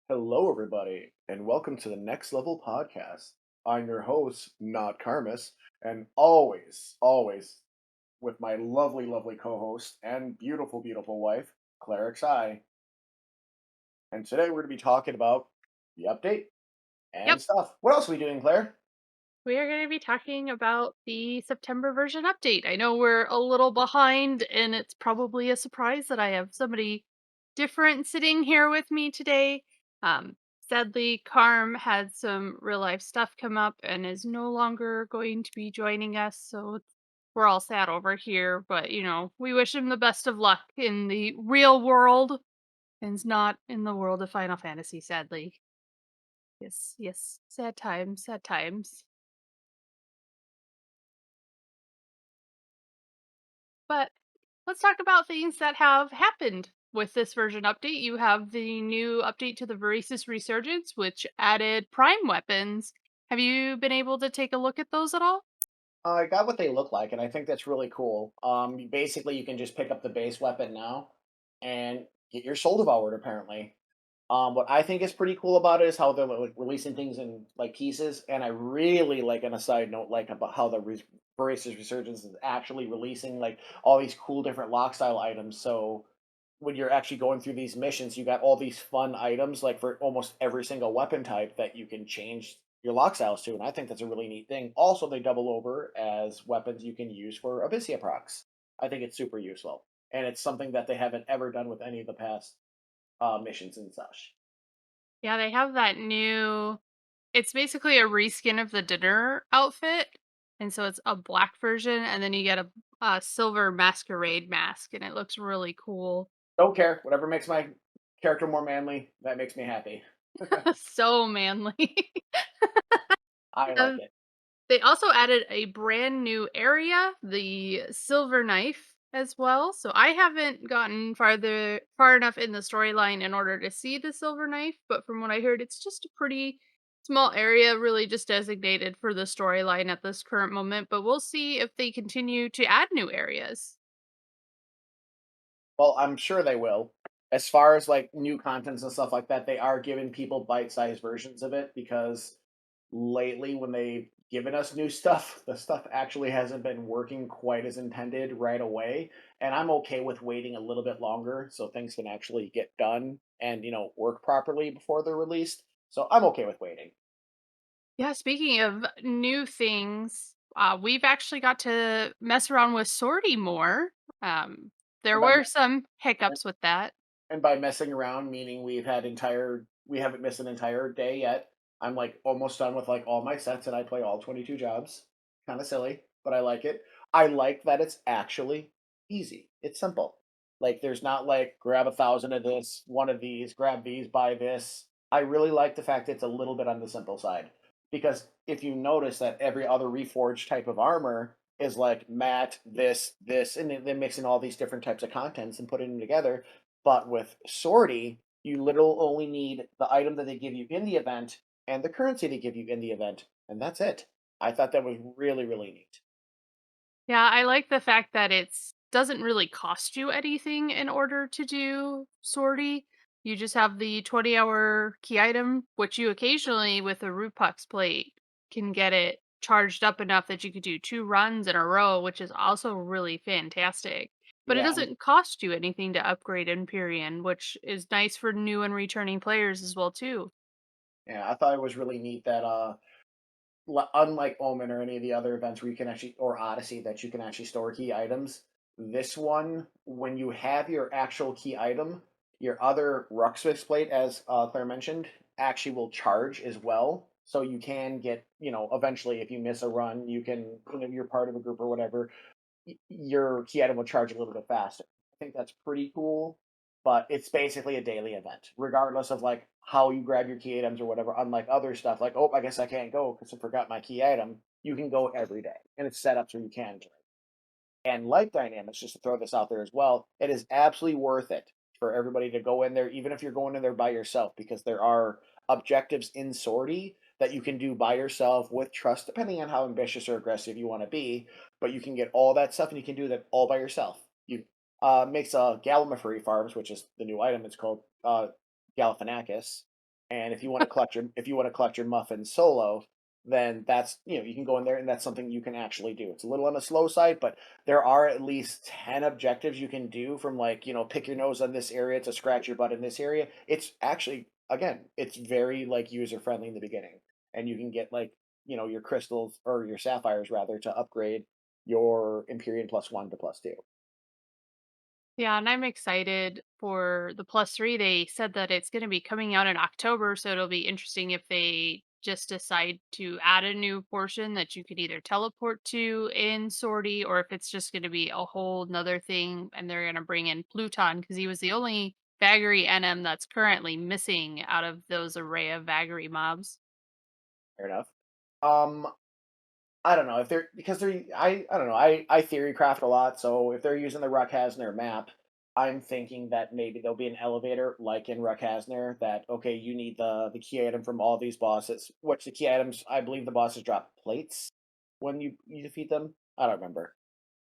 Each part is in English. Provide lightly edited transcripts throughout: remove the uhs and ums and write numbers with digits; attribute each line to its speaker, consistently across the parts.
Speaker 1: Hello, everybody, and welcome to the Next Level Podcast. I'm your host, not Karmas, and always with my lovely co-host and beautiful wife, Claire XI. And today we're going to be talking about the update
Speaker 2: Yep,
Speaker 1: and stuff. What else are we doing, Claire?
Speaker 2: we are going to be talking about the September version update. I know we're a little behind, and it's probably a surprise that I have somebody different sitting here with me today. Um, Sadly, Carm had some real life stuff come up and is no longer going to be joining us, so we're all sad over here. But we wish him the best of luck in the real world, and not in the world of Final Fantasy. Sadly, yes, sad times, sad times. But let's talk about things that have happened with this version update. You have the new update to the Voracious Resurgence, which added prime weapons. Have you been able to take a look at those at all?
Speaker 1: I got what they look like, and I think that's really cool. Basically, you can just pick up the base weapon now and get your soul devoured, apparently. What I think is pretty cool about it is how they're like releasing things in like pieces, and I really like on a side note like about how the Voracious Resurgence is actually releasing like all these cool different lock style items. So when you're actually going through these missions, you got all these fun items like for almost every single weapon type that you can change your lock styles to, and I think that's a really neat thing. Also, they double over as weapons you can use for Abyssia procs. I think it's super useful, and it's something that they haven't ever done with any of the past missions and such.
Speaker 2: Yeah, they have that new. It's basically a reskin of the dinner outfit. And so it's a black version, and then you get a silver masquerade mask, and it looks really cool.
Speaker 1: Don't care. Whatever makes my character more manly, that makes me happy.
Speaker 2: So manly.
Speaker 1: I like
Speaker 2: um,
Speaker 1: it.
Speaker 2: They also added a brand new area, the Silver Knife, as well. So I haven't gotten far enough in the storyline in order to see the Silver Knife, but from what I heard, it's just a pretty small area, really just designated for the storyline at this current moment. But we'll see if they continue to add new areas.
Speaker 1: Well, I'm sure they will. As far as like new contents and stuff like that, they are giving people bite-sized versions of it because lately when they've given us new stuff, the stuff actually hasn't been working quite as intended right away. And I'm okay with waiting a little bit longer so things can actually get done and, work properly before they're released. So I'm okay with waiting.
Speaker 2: Yeah, speaking of new things, we've actually got to mess around with Sortie more. Um, there
Speaker 1: And by
Speaker 2: were some hiccups with that.
Speaker 1: And by messing around, meaning we haven't missed an entire day yet. I'm like almost done with like all my sets and I play all 22 jobs. Kind of silly, but I like it. I like that it's actually easy. It's simple. Like there's not like grab 1,000 of this, one of these, grab these, buy this. I really like the fact it's a little bit on the simple side. Because if you notice that every other reforged type of armor is like matte, this, and then mixing all these different types of contents and putting them together, but with Sortie, you literally only need the item that they give you in the event and the currency they give you in the event, and that's it. I thought that was really neat.
Speaker 2: Yeah, I like the fact that it's doesn't really cost you anything in order to do sortie. You just have the 20-hour key item, which you occasionally with a root pucks plate can get it charged up enough that you could do 2 runs in a row, which is also really fantastic. But it
Speaker 1: Yeah,
Speaker 2: doesn't cost you anything to upgrade Empyrean, which is nice for new and returning players as well too.
Speaker 1: yeah, I thought it was really neat that unlike Omen or any of the other events where you can actually or Odyssey that you can actually store key items, this one when you have your actual key item, your other Rucksmith's plate, as Claire mentioned, actually will charge as well. So you can get, eventually if you miss a run, you can, you're part of a group or whatever, your key item will charge a little bit faster. I think that's pretty cool, but it's basically a daily event, regardless of like how you grab your key items or whatever. Unlike other stuff, like I guess I can't go because I forgot my key item. You can go every day, and it's set up so you can. And life dynamics, just to throw this out there as well, it is absolutely worth it for everybody to go in there, even if you're going in there by yourself, because there are objectives in Sortie that you can do by yourself with trust, depending on how ambitious or aggressive you want to be. But you can get all that stuff, and you can do that all by yourself. You makes Gallimafury farms, which is the new item. It's called Gallifenakis. And if you want to collect your muffin solo, then that's you can go in there and that's something you can actually do. It's a little on the slow side, but there are at least 10 objectives you can do from like pick your nose on this area to scratch your butt in this area. It's actually again, it's very like user friendly in the beginning, and you can get like your crystals or your sapphires rather to upgrade your Empyrean +1 to +2.
Speaker 2: Yeah, and I'm excited for the +3. They said that it's going to be coming out in October, so it'll be interesting if they just decide to add a new portion that you could either teleport to in Sortie, or if it's just going to be a whole nother thing and they're going to bring in Pluton because he was the only Vagary NM that's currently missing out of those array of Vagary mobs.
Speaker 1: Fair enough. Um, I don't know if they're because they're I don't know. I theory craft a lot, so if they're using the Ruck Hasner map, I'm thinking that maybe there'll be an elevator like in Ruck Hasner that okay, you need the key item from all these bosses. Which the key items I believe the bosses drop plates when you defeat them. I don't remember.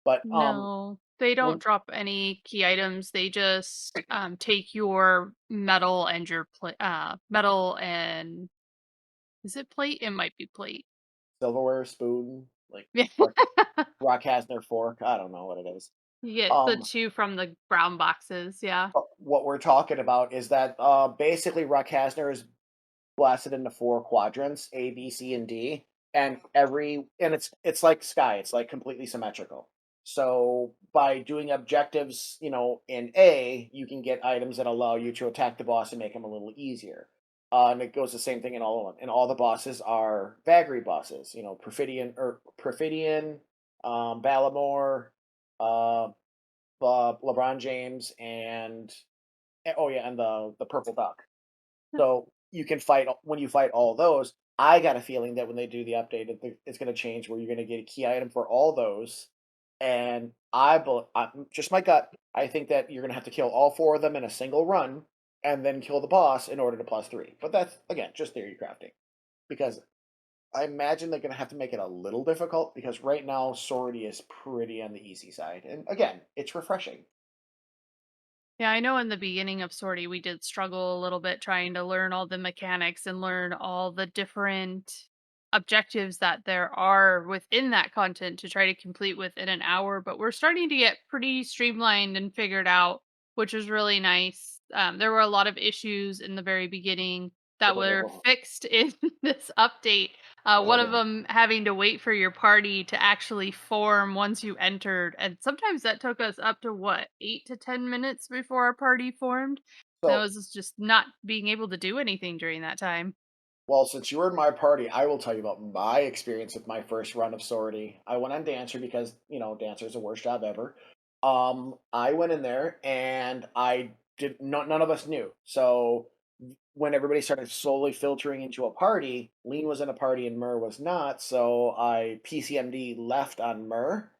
Speaker 1: But
Speaker 2: No, they don't
Speaker 1: when
Speaker 2: drop any key items. They just take your metal and your metal and is it plate? It might be plate.
Speaker 1: silverware, spoon, like
Speaker 2: Yeah.
Speaker 1: Ruck Hasner fork, I don't know what it is.
Speaker 2: You get the
Speaker 1: Um
Speaker 2: 2 from the brown boxes, yeah.
Speaker 1: what we're talking about is that basically Ruck Hasner is blasted into four quadrants, A, B, C, and D, and it's like Sky, it's like completely symmetrical. So by doing objectives, in A, you can get items that allow you to attack the boss and make him a little easier. And it goes the same thing in all of them. And all the bosses are Vagary bosses, Perfidian, Balamore, uh, LeBron James, and oh yeah, and the purple duck. So you can fight when you fight all those. I got a feeling that when they do the update, it's going to change where you're going to get a key item for all those. And just my gut. I think that you're going to have to kill all four of them in a single run, and then kill the boss in order to +3. But that's again just theory crafting because I imagine they're going to have to make it a little difficult because right now Sortie is pretty on the easy side, and again, it's refreshing.
Speaker 2: Yeah, I know in the beginning of Sortie, we did struggle a little bit trying to learn all the mechanics and learn all the different objectives that there are within that content to try to complete within an hour. But we're starting to get pretty streamlined and figured out, which is really nice. There were a lot of issues in the very beginning that were fixed in this update. One of them having to wait for your party to actually form once you entered, and sometimes that took us up to what 8 to 10 minutes before our party formed. And it
Speaker 1: So
Speaker 2: was just not being able to do anything during that time.
Speaker 1: well, since you were in my party, I will tell you about my experience with my first run of Sortie. I went on Dancer because, Dancer is the worst job ever. I went in there and I did not, none of us knew. So when everybody started slowly filtering into a party, Lean was in a party and Mur was not. So I PCMD left on Mur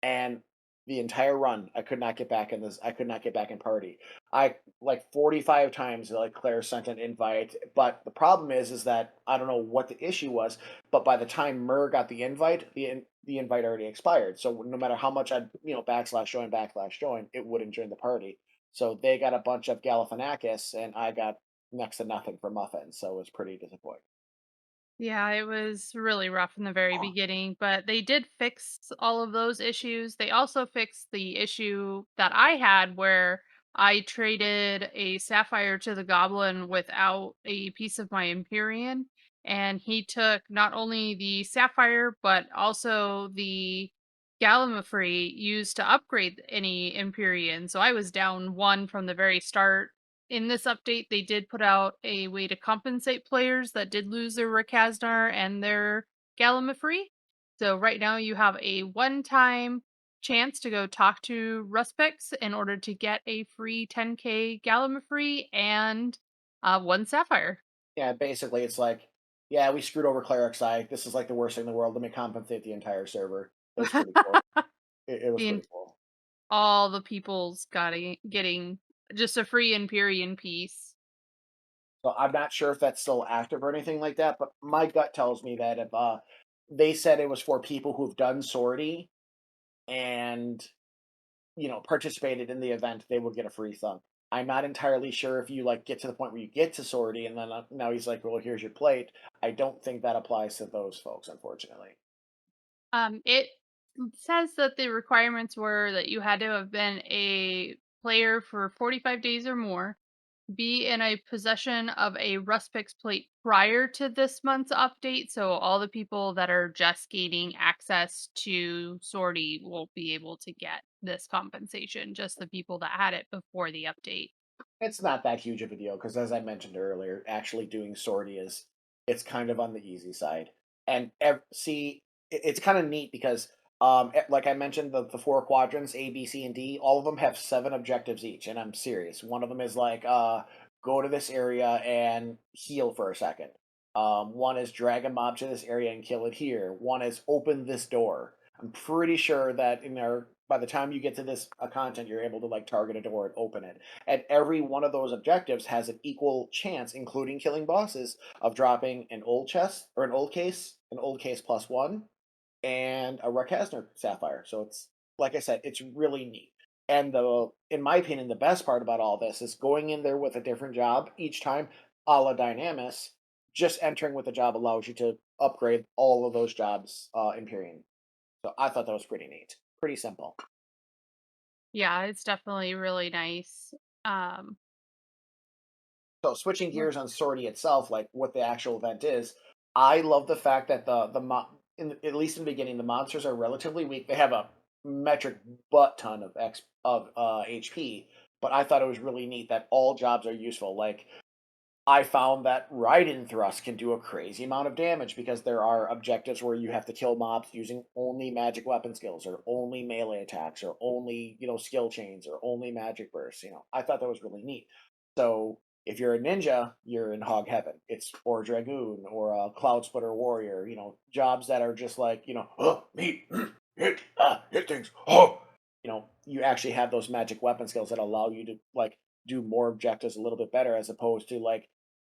Speaker 1: and the entire run I could not get back in party. I like 45 times like Claire sent an invite, but the problem is that I don't know what the issue was, but by the time Mur got the invite, the invite already expired. So no matter how much I'd backslash join, it wouldn't join the party. So they got a bunch of Galifianakis and I got next to nothing for muffins, so it was pretty disappointing.
Speaker 2: Yeah, it was really rough in the very beginning, but they did fix all of those issues. They also fixed the issue that I had where I traded a sapphire to the goblin without a piece of my Empyrean, and he took not only the sapphire but also the Gallimafree used to upgrade any Empyrean. So I was down one from the very start. In this update, they did put out a way to compensate players that did lose their Rakaznar and their Gallimafree. So right now you have a one-time chance to go talk to Ruspix in order to get a free 10k Gallimafree and one Sapphire.
Speaker 1: Yeah, basically it's like, yeah, we screwed over FFXI. This is like the worst thing in the world. Let me compensate the entire server. It was pretty cool. It was
Speaker 2: In
Speaker 1: pretty cool.
Speaker 2: all the people's getting just a free Empyrean piece.
Speaker 1: So I'm not sure if that's still active or anything like that, but my gut tells me that if they said it was for people who've done sortie and participated in the event, they would get a free thunk. I'm not entirely sure if you like get to the point where you get to Sortie and then now he's like, well, here's your plate. I don't think that applies to those folks, unfortunately.
Speaker 2: It says that the requirements were that you had to have been a player for 45 days or more, be in a possession of a Rustpix plate prior to this month's update. So all the people that are just gaining access to Sortie won't be able to get this compensation. Just the people that had it before the update.
Speaker 1: It's not that huge of a deal because, as I mentioned earlier, actually doing Sortie is it's kind of on the easy side. And see, it's kind of neat because, like I mentioned, the four quadrants A, B, C, and D, all of them have 7 objectives each. And I'm serious. One of them is like, go to this area and heal for a second. One is drag a mob to this area and kill it here. One is open this door. I'm pretty sure that in our by the time you get to this content, you're able to like target a door and open it. And every one of those objectives has an equal chance, including killing bosses, of dropping an old chest or an old case +1, and a Rekasner Sapphire. So it's like I said, it's really neat. And in my opinion, the best part about all this is going in there with a different job each time, a la Dynamis. Just entering with a job allows you to upgrade all of those jobs in period. So I thought that was pretty neat. Pretty simple.
Speaker 2: Yeah, it's definitely really nice. Um,
Speaker 1: So switching
Speaker 2: what-
Speaker 1: gears on Sortie itself, like what the actual event is, I love the fact that at least in the beginning, the monsters are relatively weak. They have a metric butt ton of HP, but I thought it was really neat that all jobs are useful. Like I found that Raiden Thrust can do a crazy amount of damage because there are objectives where you have to kill mobs using only magic weapon skills or only melee attacks or only, skill chains or only magic bursts. I thought that was really neat. So if you're a ninja, you're in hog heaven. It's or a dragoon or a cloud splitter warrior, jobs that are just like, oh, me, hit things. Oh, you actually have those magic weapon skills that allow you to like do more objectives a little bit better as opposed to like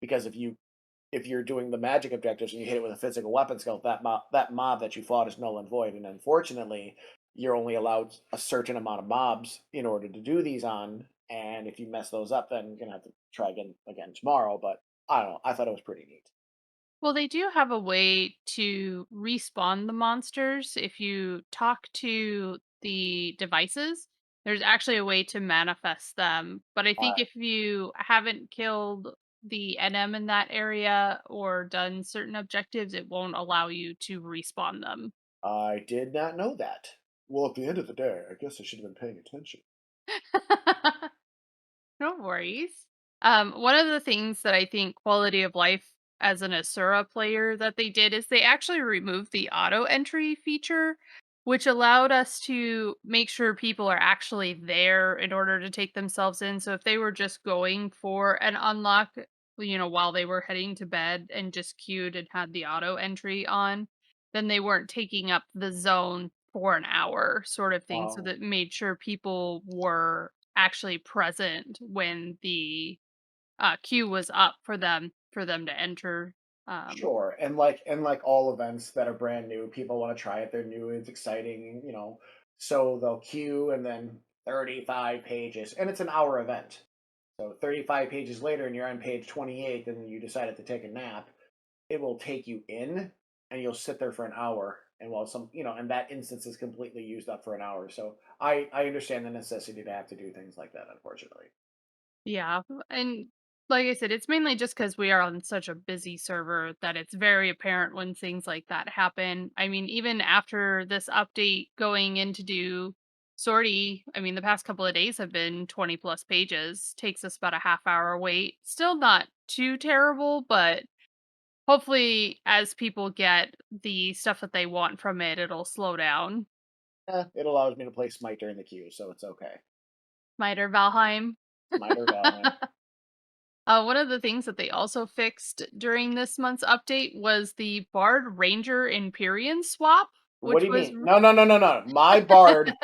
Speaker 1: because if you're doing the magic objectives and you hit it with a physical weapon skill, that mob that you fought is null and void. And unfortunately, you're only allowed a certain amount of mobs in order to do these on. And if you mess those up, then you're gonna have to try again tomorrow. But I don't know. I thought it was pretty neat.
Speaker 2: well, they do have a way to respawn the monsters. If you talk to the devices, there's actually a way to manifest them. But I think if you haven't killed the NM in that area or done certain objectives, it won't allow you to respawn them.
Speaker 1: I did not know that. Well, at the end of the day, I guess I should have been paying attention.
Speaker 2: No worries. One of the things that I think quality of life as an Asura player that they did is they actually removed the auto entry feature, which allowed us to make sure people are actually there in order to take themselves in. So if they were just going for an unlock, while they were heading to bed and just queued and had the auto entry on, then they weren't taking up the zone for an hour sort of thing. So
Speaker 1: Um,
Speaker 2: that made sure people were actually present when the queue was up for them to enter. Um,
Speaker 1: Sure, and like all events that are brand new, people want to try it. They're new, it's exciting, so they'll queue and then 35 pages, and it's an hour event. So 35 pages later, and you're on page 28, and you decided to take a nap. It will take you in, and you'll sit there for an hour. And while and that instance is completely used up for an hour. So I understand the necessity to have to do things like that, unfortunately.
Speaker 2: yeah, and like I said, it's mainly just because we are on such a busy server that it's very apparent when things like that happen. I mean, even after this update going in to do sortie, I mean, the past couple of days have been 20 plus pages. Takes us about a half hour wait. Still not too terrible, but hopefully, as people get the stuff that they want from it, it'll slow down.
Speaker 1: It allows me to play Smite during the queue, so it's okay.
Speaker 2: Miter Valheim.
Speaker 1: Smite or Valheim.
Speaker 2: One of the things that they also fixed during this month's update was the Bard Ranger Empyrean swap,
Speaker 1: What do
Speaker 2: which
Speaker 1: you
Speaker 2: was
Speaker 1: mean? No, no, no, no, no. My bard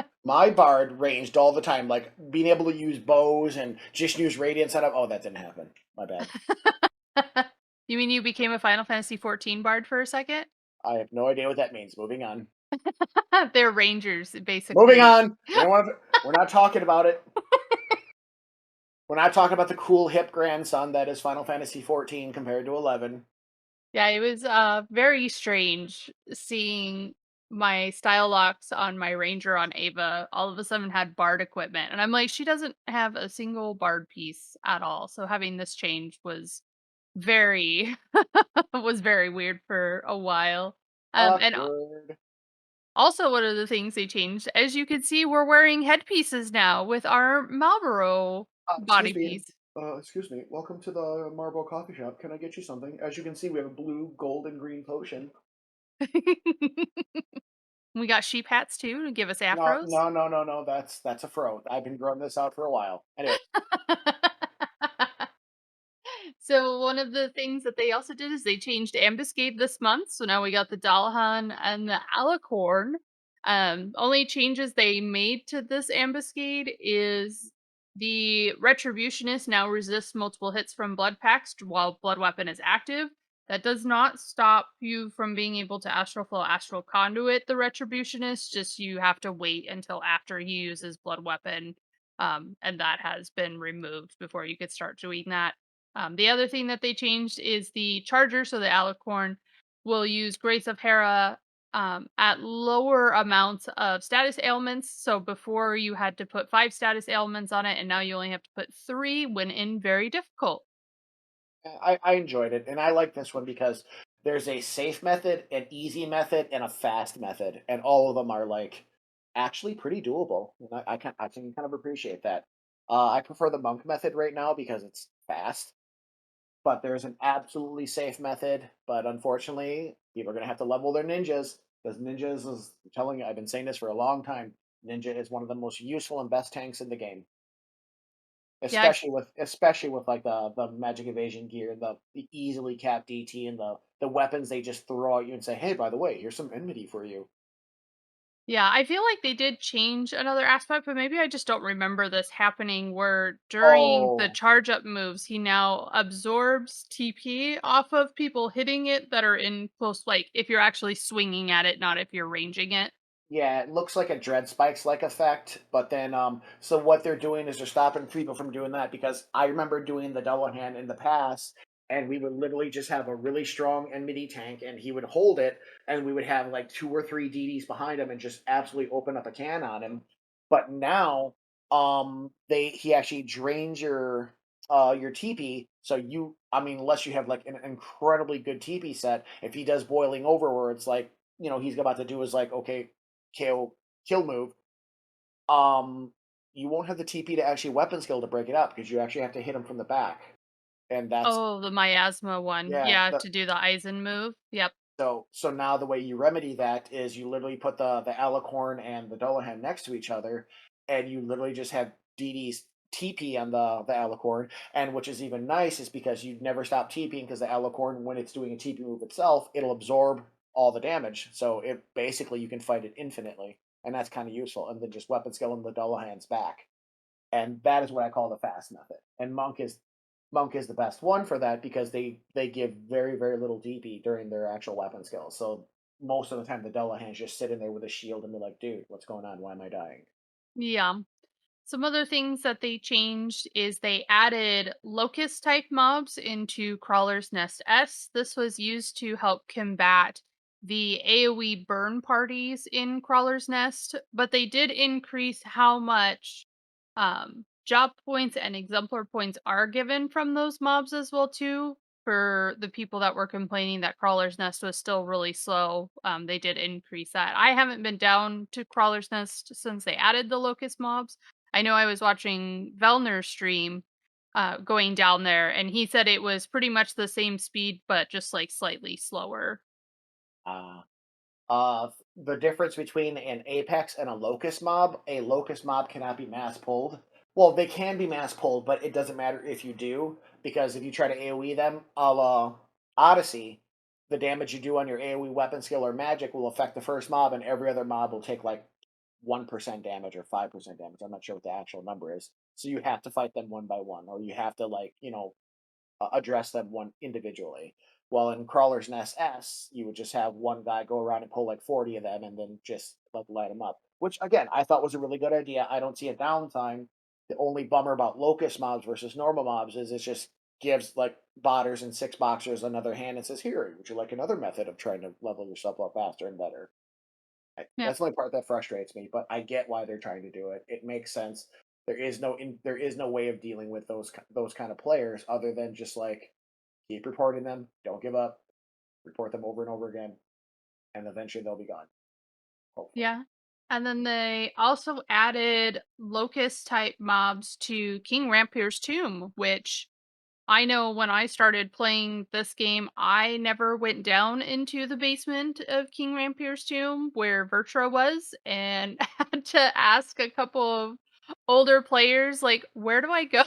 Speaker 1: ranged all the time, like being able to use bows and just use radiant setup. Oh, that didn't happen. My bad.
Speaker 2: You mean you became a Final Fantasy 14 Bard for a second?
Speaker 1: I have no idea what that means. Moving on.
Speaker 2: They're rangers,
Speaker 1: Moving
Speaker 2: basically.
Speaker 1: on. We don't want. We're not talking about it. We're not talking about the cool hip grandson that is Final Fantasy 14 compared to 11.
Speaker 2: Yeah, it was very strange seeing my style locks on my ranger on Ava all of a sudden had bard equipment. And I'm like, she doesn't have a single bard piece at all. So having this change was very was very weird for a while. And
Speaker 1: Awkward.
Speaker 2: also one of the things they changed, as you can see, we're wearing headpieces now with our Marlboro
Speaker 1: Excuse
Speaker 2: body
Speaker 1: me.
Speaker 2: piece.
Speaker 1: Excuse me. Welcome to the Marble Coffee Shop. Can I get you something? As you can see, we have a blue, gold, and green potion.
Speaker 2: We got sheep hats too to give us
Speaker 1: No,
Speaker 2: afros.
Speaker 1: no, no, no, no. That's a fro. I've been growing this out for a while. Anyway,
Speaker 2: So one of the things that they also did is they changed Ambuscade this month. So now we got the Dalahan and the Alicorn. Only changes they made to this Ambuscade is the Retributionist now resists multiple hits from Blood Pacts while Blood Weapon is active. That does not stop you from being able to Astral Flow Astral Conduit the Retributionist, just you have to wait until after he uses Blood Weapon. And that has been removed before you could start doing that. The other thing that they changed is the charger. So the Alicorn will use Grace of Hera at lower amounts of status ailments. So before you had to put 5 status ailments on it, and now you only have to put 3 when in very difficult.
Speaker 1: I enjoyed it, and I like this one because there's a safe method, an easy method, and a fast method, and all of them are like actually pretty doable. And I can kind of appreciate that. I prefer the monk method right now because it's fast, but there's an absolutely safe method. But unfortunately, people are gonna have to level their ninjas because ninjas is I'm telling you, I've been saying this for a long time. Ninja is one of the most useful and best tanks in the game.
Speaker 2: Yeah, I
Speaker 1: Especially with like the magic evasion gear, the easily capped DT, and the weapons they just throw at you and say, "Hey, by the way, here's some enmity for you."
Speaker 2: Yeah, I feel like they did change another aspect, but maybe I just don't remember this happening where during the
Speaker 1: Oh,
Speaker 2: charge up moves, he now absorbs TP off of people hitting it that are in close, like if you're actually swinging at it, not if you're ranging it.
Speaker 1: yeah, it looks like a dread spikes like effect, but then so what they're doing is they're stopping people from doing that because I remember doing the double hand in the past, and we would literally just have a really strong enmity tank, and he would hold it, and we would have like 2 or 3 DDs behind him and just absolutely open up a can on him. But now, they he actually drains your TP, so I mean, unless you have like an incredibly good TP set, if he does boiling over where it's like he's about to do is like okay kill move, um, you won't have the TP to actually weapon skill to break it up because you actually have to hit him from the back, and that's
Speaker 2: Oh, the miasma one.
Speaker 1: yeah.
Speaker 2: Yeah, to do the Eisen move. Yep.
Speaker 1: So now the way you remedy that is you literally put the Alicorn and the Dullahan next to each other, and you literally just have DD's TP on the Alicorn, and which is even nice is because you never stop TPing because the Alicorn, when it's doing a TP move itself, it'll absorb all the damage. So it basically you can fight it infinitely, and that's kind of useful. And then just weapon skill in the Dullahan's back, and that is what I call the fast method. And Monk is the best one for that because they give very little DP during their actual weapon skills. So most of the time, the Dullahan's just sitting there with a shield and be like, "Dude, what's going on? Why am I dying?"
Speaker 2: Yeah. Some other things that they changed is they added locust type mobs into Crawler's Nest S. This was used to help combat the AoE burn parties in Crawler's Nest, but they did increase how much job points and exemplar points are given from those mobs as well too. For the people that were complaining that Crawler's Nest was still really slow, they did increase that. I haven't been down to Crawler's Nest since they added the locust mobs. I know I was watching Velner's stream going down there, and he said it was pretty much the same speed, but just like slightly slower.
Speaker 1: Uh, the difference between an Apex and a Locust mob cannot be mass pulled. Well, they can be mass pulled, but it doesn't matter if you do, because if you try to AoE them, a la Odyssey, the damage you do on your AoE weapon skill or magic will affect the first mob, and every other mob will take like 1% damage or 5% damage. I'm not sure what the actual number is. So you have to fight them one by one, or you have to like address them one individually. While in Crawler's Nest S, you would just have one guy go around and pull like 40 of them and then just like light them up. Which again, I thought was a really good idea. I don't see a downtime The only bummer about locust mobs versus normal mobs is it just gives like botters and six boxers another hand and says, "Here, would you like another method of trying to level yourself up faster and better?"
Speaker 2: Yeah.
Speaker 1: That's the only part that frustrates me, but I get why they're trying to do it. It makes sense. There is no way of dealing with those kind of players other than just like keep reporting them, don't give up, report them over and over again, and eventually they'll be gone. Hopefully.
Speaker 2: Yeah. And then they also added locust type mobs to King Rampier's tomb, which I know when I started playing this game, I never went down into the basement of King Rampier's tomb where Vertra was and had to ask a couple of older players, like, where do I go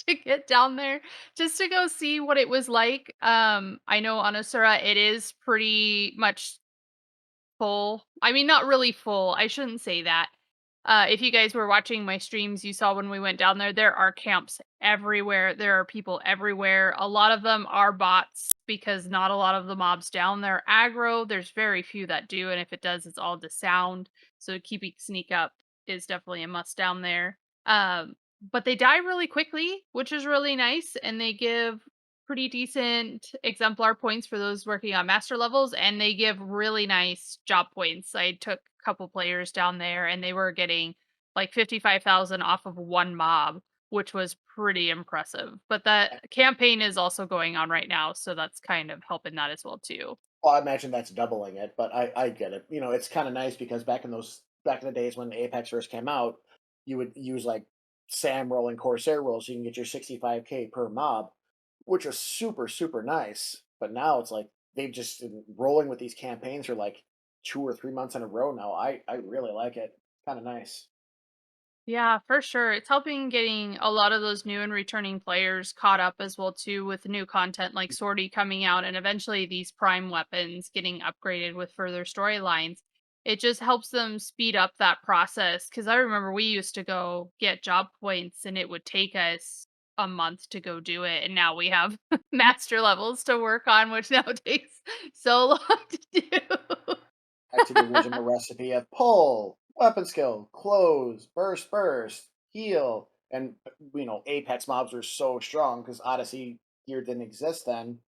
Speaker 2: to get down there just to go see what it was like? I know on Asura it is pretty much full. I mean, not really full. I shouldn't say that. If you guys were watching my streams, you saw when we went down there, there are camps everywhere. There are people everywhere. A lot of them are bots because not a lot of the mobs down there aggro. There's very few that do. And if it does, it's all to sound. So keeping sneak up is definitely a must down there. But they die really quickly, which is really nice. And they give pretty decent exemplar points for those working on master levels, and they give really nice job points. I took a couple players down there and they were getting like 55,000 off of one mob, which was pretty impressive. But that campaign is also going on right now, so that's kind of helping that as well too.
Speaker 1: Well, I imagine that's doubling it, but I get it. It's kind of nice because back in the days when Apex first came out, you would use like Sam roll and Corsair roll so you can get your 65K per mob, which was super nice. But now it's like they've just been rolling with these campaigns for like 2 or 3 months in a row now. I really like it. Kind of nice.
Speaker 2: Yeah, for sure. It's helping getting a lot of those new and returning players caught up as well too with new content like Sortie coming out and eventually these prime weapons getting upgraded with further storylines. It just helps them speed up that process cuz I remember we used to go get job points and it would take us a month to go do it and now we have master levels to work on which now takes so long to do.
Speaker 1: Back to the original recipe of pull, weapon skill, close, burst, heal, and Apex mobs were so strong because Odyssey gear didn't exist then.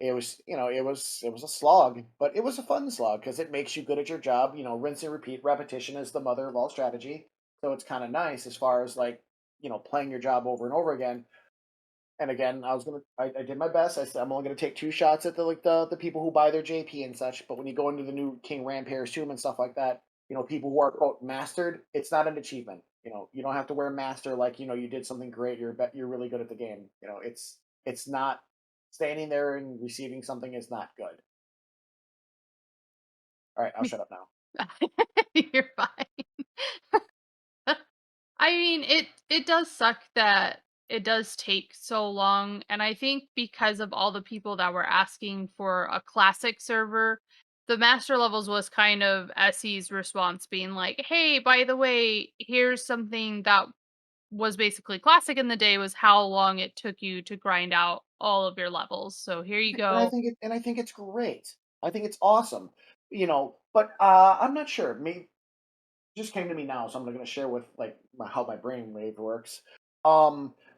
Speaker 1: It was a slog, but it was a fun slog because it makes you good at your job. Rinse and repeat. Repetition is the mother of all strategy, so it's kind of nice as far as like playing your job over and over again. And again, I did my best. I said I'm only gonna take two shots at the people who buy their JP and such. But when you go into the new King Rampier's tomb and stuff like that, people who are quote mastered, it's not an achievement. You don't have to wear master like you did something great. You're really good at the game. It's not standing there and receiving something is not good. All right, I'll shut up now.
Speaker 2: You're fine. I mean, it does suck that it does take so long, and I think because of all the people that were asking for a classic server, the master levels was kind of SE's response being like, "Hey, by the way, here's something that was basically classic in the day was how long it took you to grind out all of your levels. So here you go."
Speaker 1: And I think it's great. I think it's awesome. But I'm not sure. Maybe just came to me now, so I'm going to share with like how my brainwave works.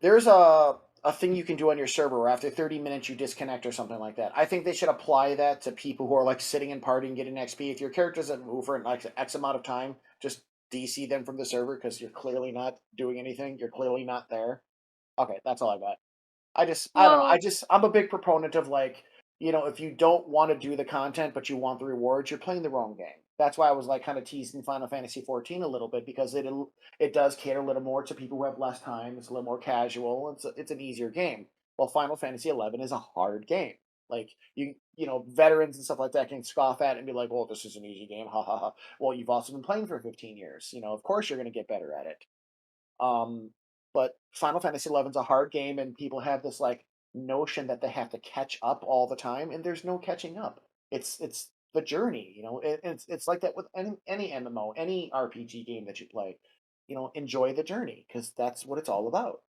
Speaker 1: There's a thing you can do on your server where after 30 minutes you disconnect or something like that. I think they should apply that to people who are like sitting and partying, getting XP. If your character doesn't move for like X amount of time, just DC them from the server because you're clearly not doing anything. You're clearly not there. Okay, that's all I got. I don't know.
Speaker 2: Well,
Speaker 1: I'm a big proponent of like, if you don't want to do the content but you want the rewards, you're playing the wrong game. That's why I was like kind of teasing Final Fantasy 14 a little bit because it does cater a little more to people who have less time. It's a little more casual. It's an easier game. Well, Final Fantasy 11 is a hard game. Like veterans and stuff like that can scoff at it and be like, "Well, this is an easy game." Ha ha ha. Well, you've also been playing for 15 years. Of course you're going to get better at it. Um, but Final Fantasy 11 is a hard game, and people have this like notion that they have to catch up all the time, and there's no catching up. It's the journey. It's like that with any MMO, any RPG game that you play. Enjoy the journey because that's what it's all about.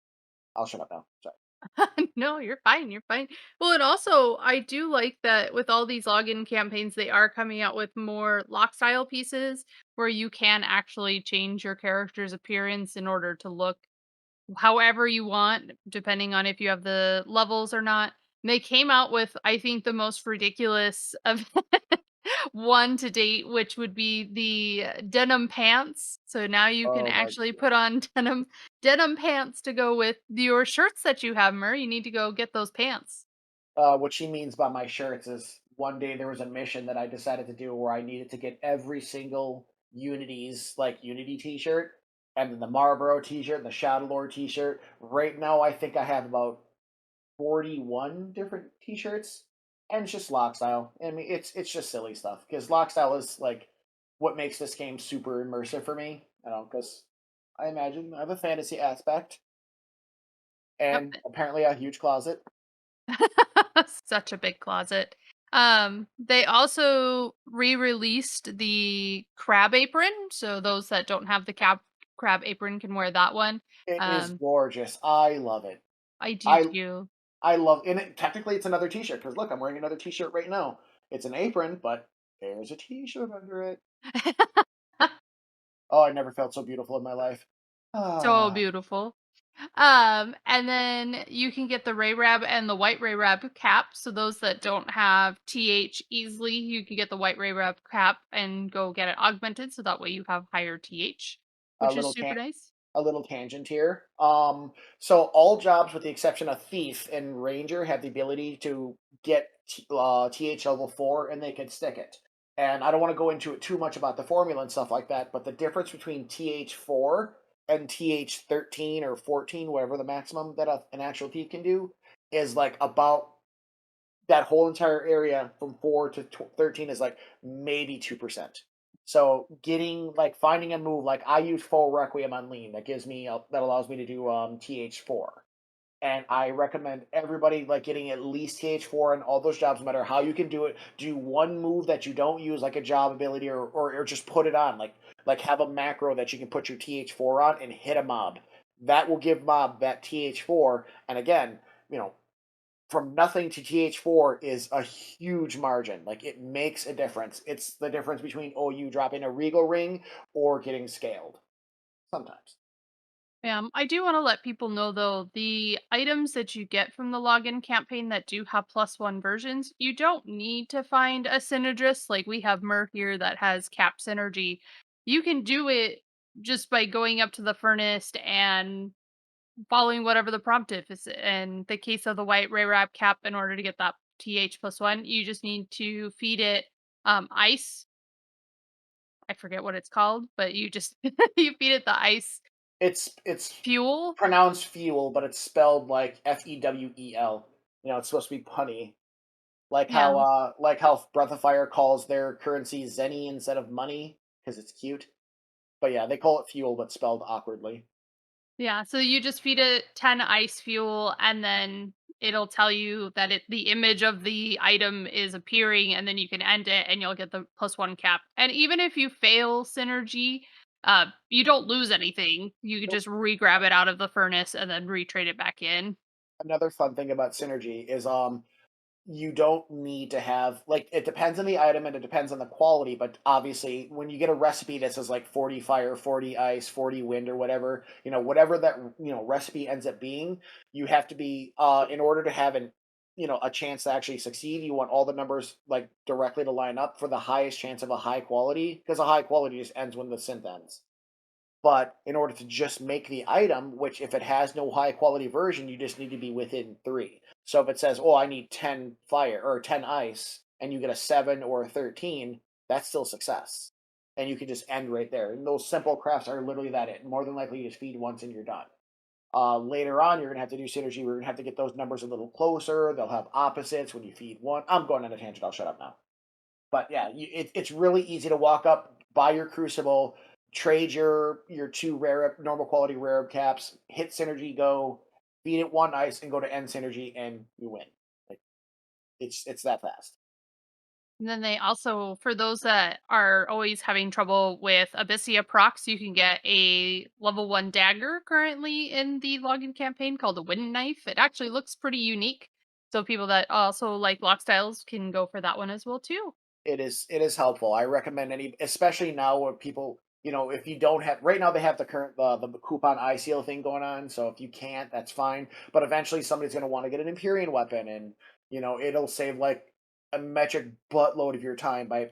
Speaker 1: I'll shut up now. Sorry.
Speaker 2: no, you're fine. You're fine. Well, and also, I do like that with all these login campaigns, they are coming out with more Lockstyle pieces where you can actually change your character's appearance in order to look however you want, depending on if you have the levels or not. They came out with, I think, the most ridiculous of one to date, which would be the denim pants. So now you can
Speaker 1: Oh my
Speaker 2: actually put
Speaker 1: god.
Speaker 2: on denim pants to go with your shirts that you have, Mur. You need to go get those pants.
Speaker 1: What she means by my shirts is one day there was a mission that I decided to do where I needed to get every single Unity's like Unity T-shirt, and then the Marlboro T-shirt, and the Shadow Lord T-shirt. Right now, I think I have about 41 different T-shirts, and it's just Lockstyle. I mean, it's just silly stuff because Lockstyle is like what makes this game super immersive for me. I don't because I imagine I have a fantasy aspect
Speaker 2: Yep.
Speaker 1: and apparently a huge closet.
Speaker 2: Such a big closet. They also re-released the crab apron, so those that don't have the crab apron can wear that one.
Speaker 1: It is
Speaker 2: Um,
Speaker 1: gorgeous. I love it.
Speaker 2: I do
Speaker 1: I
Speaker 2: too.
Speaker 1: I love and it technically it's another t-shirt because look, I'm wearing another t-shirt right now. It's an apron, but there's a t-shirt under it. Oh, I never felt so beautiful in my life.
Speaker 2: So
Speaker 1: Ah,
Speaker 2: beautiful. And then you can get the Ray Rab and the White Ray Rab cap. So those that don't have TH easily, you can get the White Ray Rab cap and go get it augmented. So that way you have higher TH,
Speaker 1: a
Speaker 2: which is
Speaker 1: little
Speaker 2: super
Speaker 1: tan
Speaker 2: nice.
Speaker 1: a little tangent here. So all jobs with the exception of thief and ranger have the ability to get TH level 4 and they can stick it. And I don't want to go into it too much about the formula and stuff like that, but the difference between TH4 and TH13 or 14, whatever the maximum that an actual thief can do, is like about that whole entire area from 4 to 13 is like maybe 2%. So getting like finding a move like I use full requiem on lean that gives me that allows me to do th4, and I recommend everybody like getting at least th4 in all those jobs no matter how you can do it. Do one move that you don't use like a job ability or just put it on like have a macro that you can put your th4 on and hit a mob that will give mob that th4. And again, you know, from nothing to TH4 is a huge margin. Like it makes a difference. It's the difference between you dropping a Regal ring or getting scaled. Sometimes.
Speaker 2: I do want to let people know though, the items that you get from the login campaign that do have +1 versions, you don't need to find a synergist. Like we have Mur here that has cap synergy. You can do it just by going up to the furnace and following whatever the prompt is. In the case of the white ray wrap cap, in order to get that TH+1, you just need to feed it ice. I forget what it's called, but you just you feed it the ice
Speaker 1: It's
Speaker 2: fuel.
Speaker 1: pronounced fuel, but it's spelled like Fewel. You know, it's supposed to be punny.
Speaker 2: Yeah.
Speaker 1: Like how Breath of Fire calls their currency Zenny instead of money because it's cute. But yeah, they call it fuel but spelled awkwardly.
Speaker 2: Yeah, so you just feed it 10 ice fuel and then it'll tell you that the image of the item is appearing and then you can end it and you'll get the +1 cap. And even if you fail synergy, you don't lose anything. You can
Speaker 1: Nope.
Speaker 2: just re-grab it out of the furnace and then re-trade it back in.
Speaker 1: Another fun thing about synergy is you don't need to have like it depends on the item and it depends on the quality, but obviously when you get a recipe that says like 40 fire, 40 ice, 40 wind or whatever, you know, whatever that recipe ends up being, you have to be in order to have an a chance to actually succeed, you want all the numbers like directly to line up for the highest chance of a high quality because a high quality just ends when the synth ends. But in order to just make the item, which if it has no high quality version, you just need to be within 3. So if it says, "Oh, I need 10 fire or 10 ice," and you get a 7 or a 13, that's still success. And you can just end right there. And those simple crafts are literally that it. More than likely, you just feed once and you're done. Later on, you're gonna have to do synergy. We're gonna have to get those numbers a little closer. They'll have opposites when you feed one. I'm going on a tangent. I'll shut up now. But yeah, it's really easy to walk up, buy your crucible, trade your two rare normal quality rare caps, hit synergy, go beat it one ice, and go to end synergy, and you win. Like it's that fast.
Speaker 2: And then they also, for those that are always having trouble with Abyssia procs, you can get a level 1 dagger currently in the login campaign called a wind knife. It actually looks pretty unique. So people that also like block styles can go for that one as well too.
Speaker 1: It is helpful. I recommend especially now where people if you don't have right now, they have the current the coupon eye seal thing going on. So if you can't, that's fine. But eventually, somebody's going to want to get an Empyrean weapon, and it'll save like a metric buttload of your time by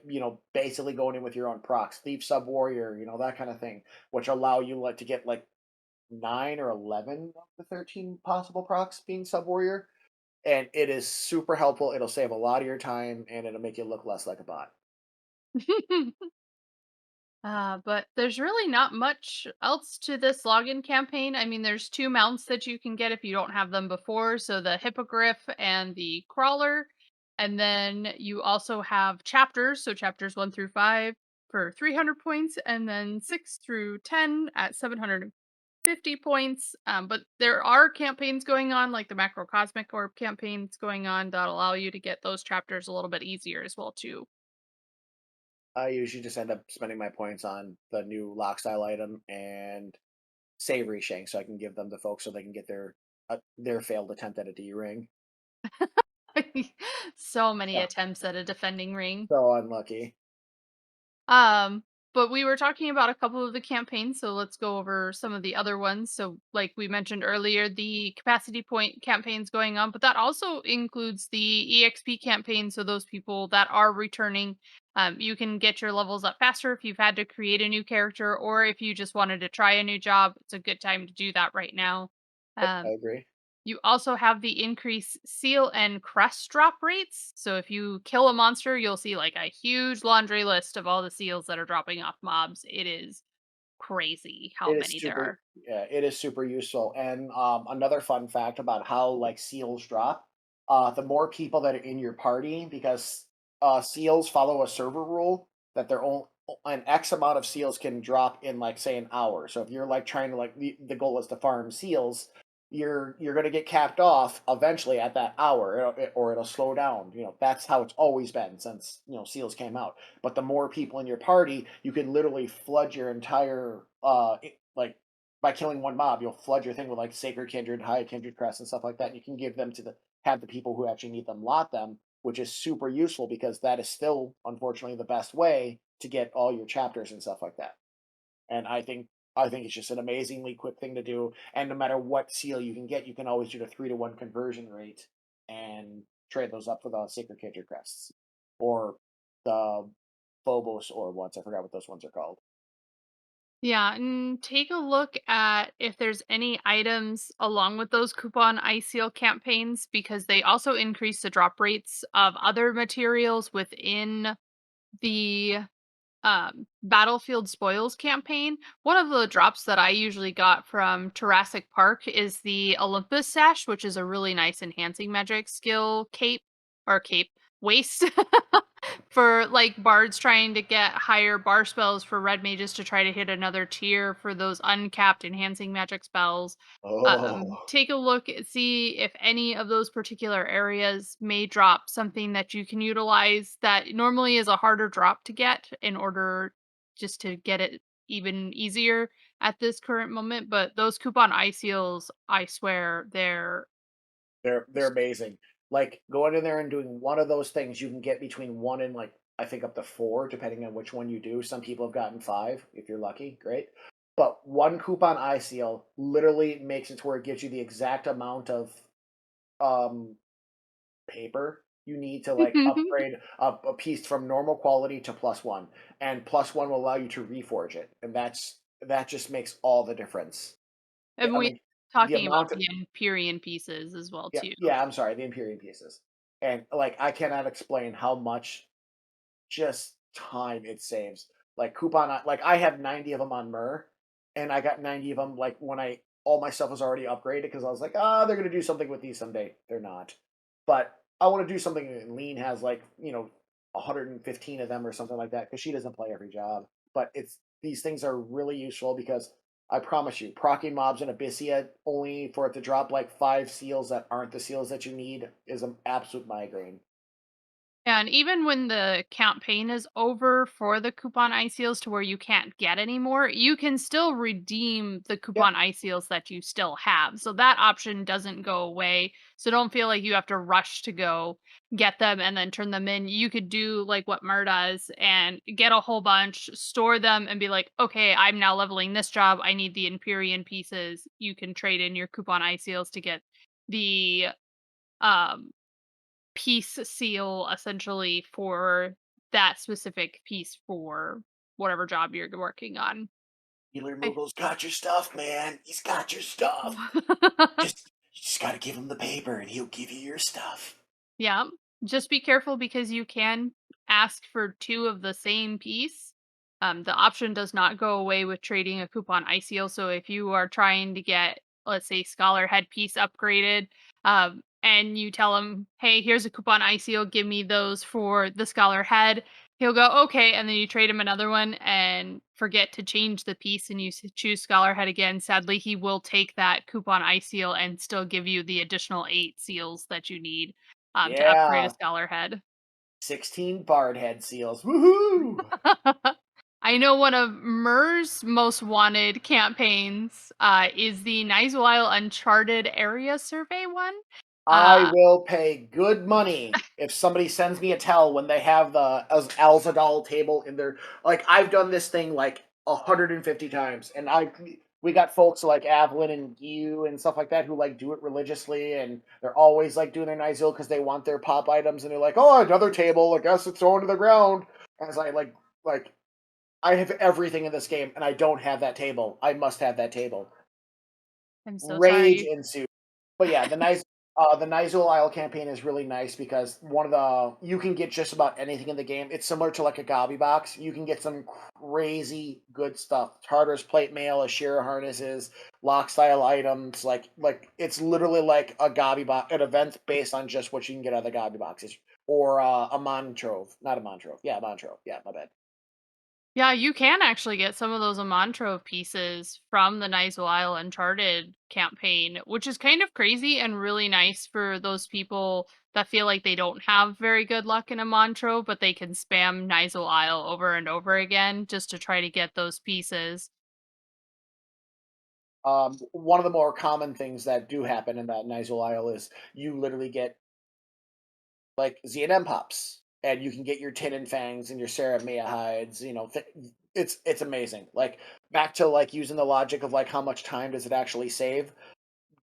Speaker 1: basically going in with your own procs, thief, sub warrior, that kind of thing, which allow you like to get like 9 or 11 of the 13 possible procs being sub warrior, and it is super helpful. It'll save a lot of your time, and it'll make you look less like a bot.
Speaker 2: But there's really not much else to this login campaign. I mean, there's two mounts that you can get if you don't have them before. So the hippogriff and the crawler. And then you also have chapters. So chapters 1 through 5 for 300 points, and then 6 through 10 at 750 points. But there are campaigns going on, like the macrocosmic orb campaigns going on, that allow you to get those chapters a little bit easier as well too.
Speaker 1: I usually just end up spending my points on the new Lockstyle item and Savory Shank, so I can give them to folks so they can get their failed attempt at a D ring.
Speaker 2: So many
Speaker 1: So,
Speaker 2: attempts at a defending ring.
Speaker 1: so unlucky.
Speaker 2: Um, but we were talking about a couple of the campaigns, so let's go over some of the other ones. So, like we mentioned earlier, the capacity point campaigns going on, but that also includes the EXP campaign. So, those people that are returning, you can get your levels up faster if you've had to create a new character, or if you just wanted to try a new job. It's a good time to do that right now.
Speaker 1: Yep, I
Speaker 2: Um,
Speaker 1: agree.
Speaker 2: you also have the increased seal and crest drop rates. So if you kill a monster, you'll see like a huge laundry list of all the seals that are dropping off mobs. It is crazy how
Speaker 1: It is
Speaker 2: many there
Speaker 1: super
Speaker 2: are.
Speaker 1: Yeah, it is super useful, and, another fun fact about how, like, seals drop, the more people that are in your party because, seals follow a server rule that they're only an X amount of seals can drop in, like, say, an hour. So if you're, like, trying to, like the goal is to farm seals, you're gonna get capped off eventually at that hour, or it'll slow down, that's how it's always been since, seals came out. But the more people in your party, you can literally flood your entire, like by killing one mob, you'll flood your thing with like Sacred Kindred, High Kindred Crest, and stuff like that. And you can give them to have the people who actually need them lot them, which is super useful because that is still, unfortunately, the best way to get all your chapters and stuff like that. And I think it's just an amazingly quick thing to do. And no matter what seal you can get, you can always do the 3-to-1 conversion rate and trade those up for the Sacred Kindred Crests or the Phobos or ones. I forgot what those ones are called.
Speaker 2: Yeah, and take a look at if there's any items along with those coupon ice seal campaigns, because they also increase the drop rates of other materials within the Battlefield Spoils campaign. One of the drops that I usually got from Jurassic Park is the Olympus Sash, which is a really nice enhancing magic skill cape waist for like bards trying to get higher bar spells, for red mages to try to hit another tier for those uncapped enhancing magic spells.
Speaker 1: Oh,
Speaker 2: Take a look and see if any of those particular areas may drop something that you can utilize that normally is a harder drop to get, in order just to get it even easier at this current moment. But those coupon eye seals, I swear, they're
Speaker 1: they're amazing. Like going in there and doing one of those things, you can get between one and like I think up to four, depending on which one you do. Some people have gotten five if you're lucky, great. But one coupon eye seal literally makes it to where it gives you the exact amount of um paper you need to like upgrade a piece from normal quality to +1, and +1 will allow you to reforge it, and that just makes all the difference.
Speaker 2: and
Speaker 1: I
Speaker 2: we
Speaker 1: mean, the
Speaker 2: talking about
Speaker 1: amount
Speaker 2: the Empyrean pieces as well
Speaker 1: Yeah,
Speaker 2: too.
Speaker 1: yeah, I'm sorry, the Imperium pieces. And, like, I cannot explain how much just time it saves. Like, I have 90 of them on Myrrh, and I got 90 of them, like, when all my stuff was already upgraded because I was like, "Ah, they're gonna do something with these someday." They're not. But I wanna do something, and Lean has, like, 115 of them or something like that because she doesn't play every job. But these things are really useful because I promise you, proccing mobs in Abyssia only for it to drop, like, 5 seals that aren't the seals that you need is an absolute migraine.
Speaker 2: And even when the campaign is over for the coupon ice seals to where you can't get any more, you can still redeem the
Speaker 1: Yep.
Speaker 2: coupon ice seals that you still have. So that option doesn't go away. So don't feel like you have to rush to go get them and then turn them in. You could do like what Mer does and get a whole bunch, store them, and be like, okay, I'm now leveling this job. I need the Empyrean pieces. You can trade in your coupon ice seals to get the um piece seal essentially for that specific piece for whatever job you're working on.
Speaker 1: Healer
Speaker 2: I
Speaker 1: Moogle's got your stuff, man. He's got your stuff. You just gotta give him the paper and he'll give you your stuff.
Speaker 2: Yeah. Just be careful because you can ask for 2 of the same piece. The option does not go away with trading a coupon ICO. So if you are trying to get, let's say, Scholar Headpiece upgraded, and you tell him, "Hey, here's a coupon ICO. Give me those for the Scholar Head." He'll go, "Okay," and then you trade him another one and forget to change the piece, and you choose Scholar Head again. Sadly, he will take that coupon ICO and still give you the additional 8 seals that you need to upgrade a
Speaker 1: Yeah.
Speaker 2: Scholar Head.
Speaker 1: 16 Bard head seals. Woohoo!
Speaker 2: I know one of Mer's most wanted campaigns is the Nice Isle Uncharted Area Survey one.
Speaker 1: I
Speaker 2: Uh,
Speaker 1: will pay good money if somebody sends me a tell when they have the Alzadal table in their, like, I've done this thing like 150 times, and we got folks like Avalyn and you and stuff like that who like do it religiously, and they're always like doing their Nizil because they want their pop items, and they're like, oh, another table, I guess it's going to the ground. As I like I have everything in this game, and I don't have that table. I must have that table.
Speaker 2: I'm so
Speaker 1: Rage
Speaker 2: sorry.
Speaker 1: ensues. But yeah, the Nizul Isle campaign is really nice because one of the you can get just about anything in the game. It's similar to like a Gobby box. You can get some crazy good stuff. Tartarus plate mail, Ashira harnesses, Lockstyle items. Like it's literally like a Gobby box, an event based on just what you can get out of the Gobby boxes. Or a Montrove. Not a Montrove. Yeah, Montrove. Yeah, my bad.
Speaker 2: Yeah, you can actually get some of those Amantrove pieces from the Nice Isle Uncharted campaign, which is kind of crazy and really nice for those people that feel like they don't have very good luck in Amantrove, but they can spam Nice Isle over and over again just to try to get those pieces.
Speaker 1: One of the more common things that do happen in that Nizul Isle is you literally get like Z&M pops, and you can get your Tin and Fangs and your Sarah Mia hides. It's amazing. Like back to like using the logic of like how much time does it actually save?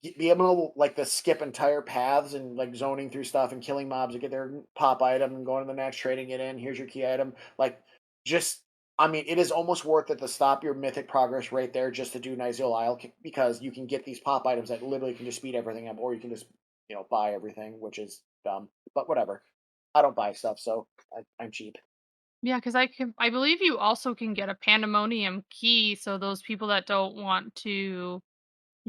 Speaker 1: Be able to like the skip entire paths and like zoning through stuff and killing mobs to get their pop item and going to the next, trading it in. Here's your key item. Like just. I mean, it is almost worth it to stop your mythic progress right there just to do Nizil Isle because you can get these pop items that literally can just speed everything up, or you can just buy everything, which is dumb. But whatever. I don't buy stuff, so I'm cheap.
Speaker 2: Yeah, because I believe you also can get a Pandemonium key, so those people that don't want to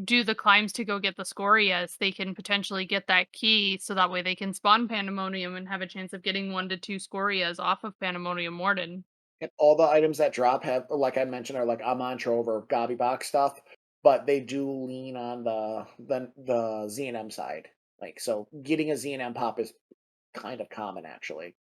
Speaker 2: do the climbs to go get the Scorias, they can potentially get that key so that way they can spawn Pandemonium and have a chance of getting 1 to 2 Scorias off of Pandemonium Warden.
Speaker 1: And all the items that drop have, like I mentioned, are like Amantrove or Gobby box stuff, but they do lean on the Z&M side. Like so, getting a Z&M pop is kind of common actually.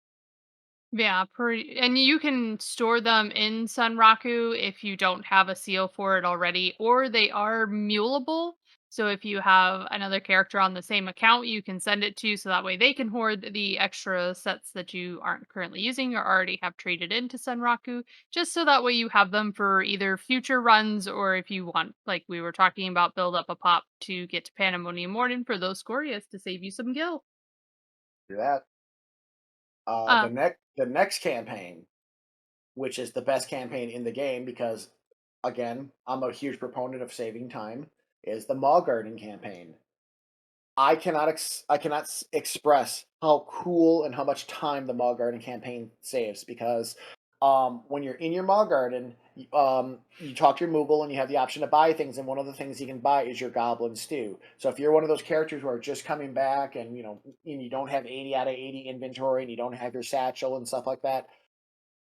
Speaker 2: Yeah, pretty, and you can store them in Sunraku if you don't have a seal for it already, or they are muleable. So if you have another character on the same account, you can send it to so that way they can hoard the extra sets that you aren't currently using or already have traded into Sunraku, just so that way you have them for either future runs or if you want, like we were talking about, build up a pop to get to Pandemonium Morden for those Scorias to save you some gil.
Speaker 1: Do that.
Speaker 2: Uh,
Speaker 1: The next campaign, which is the best campaign in the game because, again, I'm a huge proponent of saving time, is the Mog Garden campaign. I cannot express how cool and how much time the Mog Garden campaign saves because when you're in your Mog Garden, you talk to your Moogle and you have the option to buy things, and one of the things you can buy is your Goblin Stew. So if you're one of those characters who are just coming back and you don't have 80 out of 80 inventory and you don't have your satchel and stuff like that,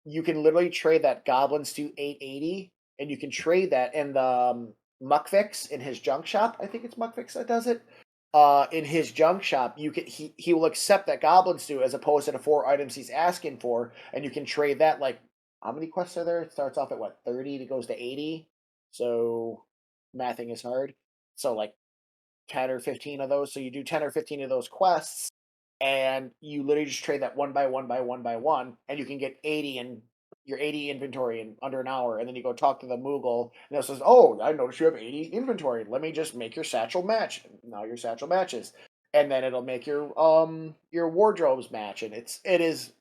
Speaker 1: you can literally trade that Goblin Stew 880, and you can trade that in the Muckfix in his junk shop. I think it's Muckfix that does it in his junk shop, he will accept that goblin stew as opposed to the 4 items he's asking for, and you can trade that. Like, how many quests are there? It starts off at what, 30? It goes to 80. So mathing is hard. So like 10 or 15 of those. So you do 10 or 15 of those quests, and you literally just trade that one by one by one by one, and you can get 80 in your 80 inventory in under an hour. And then you go talk to the Moogle, and it says, "Oh, I noticed you have 80 inventory. Let me just make your satchel match." Now your satchel matches, and then it'll make your wardrobes match, and it is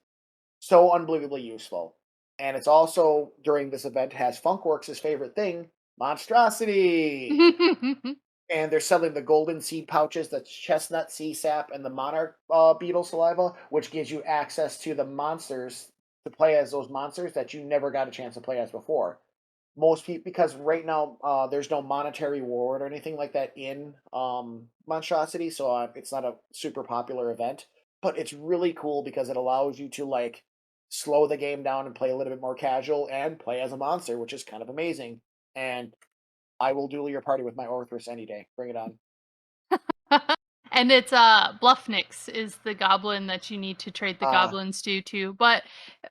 Speaker 1: so unbelievably useful. And it's also during this event has Funkworks' favorite thing, monstrosity, and they're selling the golden seed pouches, the chestnut sea sap, and the monarch beetle saliva, which gives you access to the monsters to play as those monsters that you never got a chance to play as before. Most people, because right now there's no monetary reward or anything like that in monstrosity, so it's not a super popular event. But it's really cool because it allows you to like slow the game down and play a little bit more casual and play as a monster, which is kind of amazing. And I will duel your party with my Orthrus any day. Bring it on.
Speaker 2: And it's Bluffnix is the goblin that you need to trade the
Speaker 1: Uh,
Speaker 2: goblin stew to. But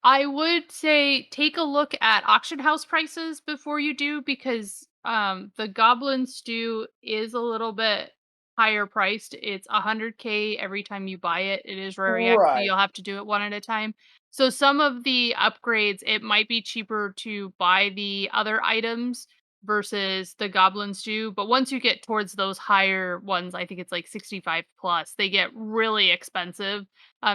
Speaker 2: I would say take a look at auction house prices before you do, because the goblin stew is a little bit higher priced. It's 100K every time you buy it. It is rare X, so
Speaker 1: right.
Speaker 2: you'll have to do it one at a time. So some of the upgrades, it might be cheaper to buy the other items versus the goblin stew. But once you get towards those higher ones, I think it's like 65 plus, they get really expensive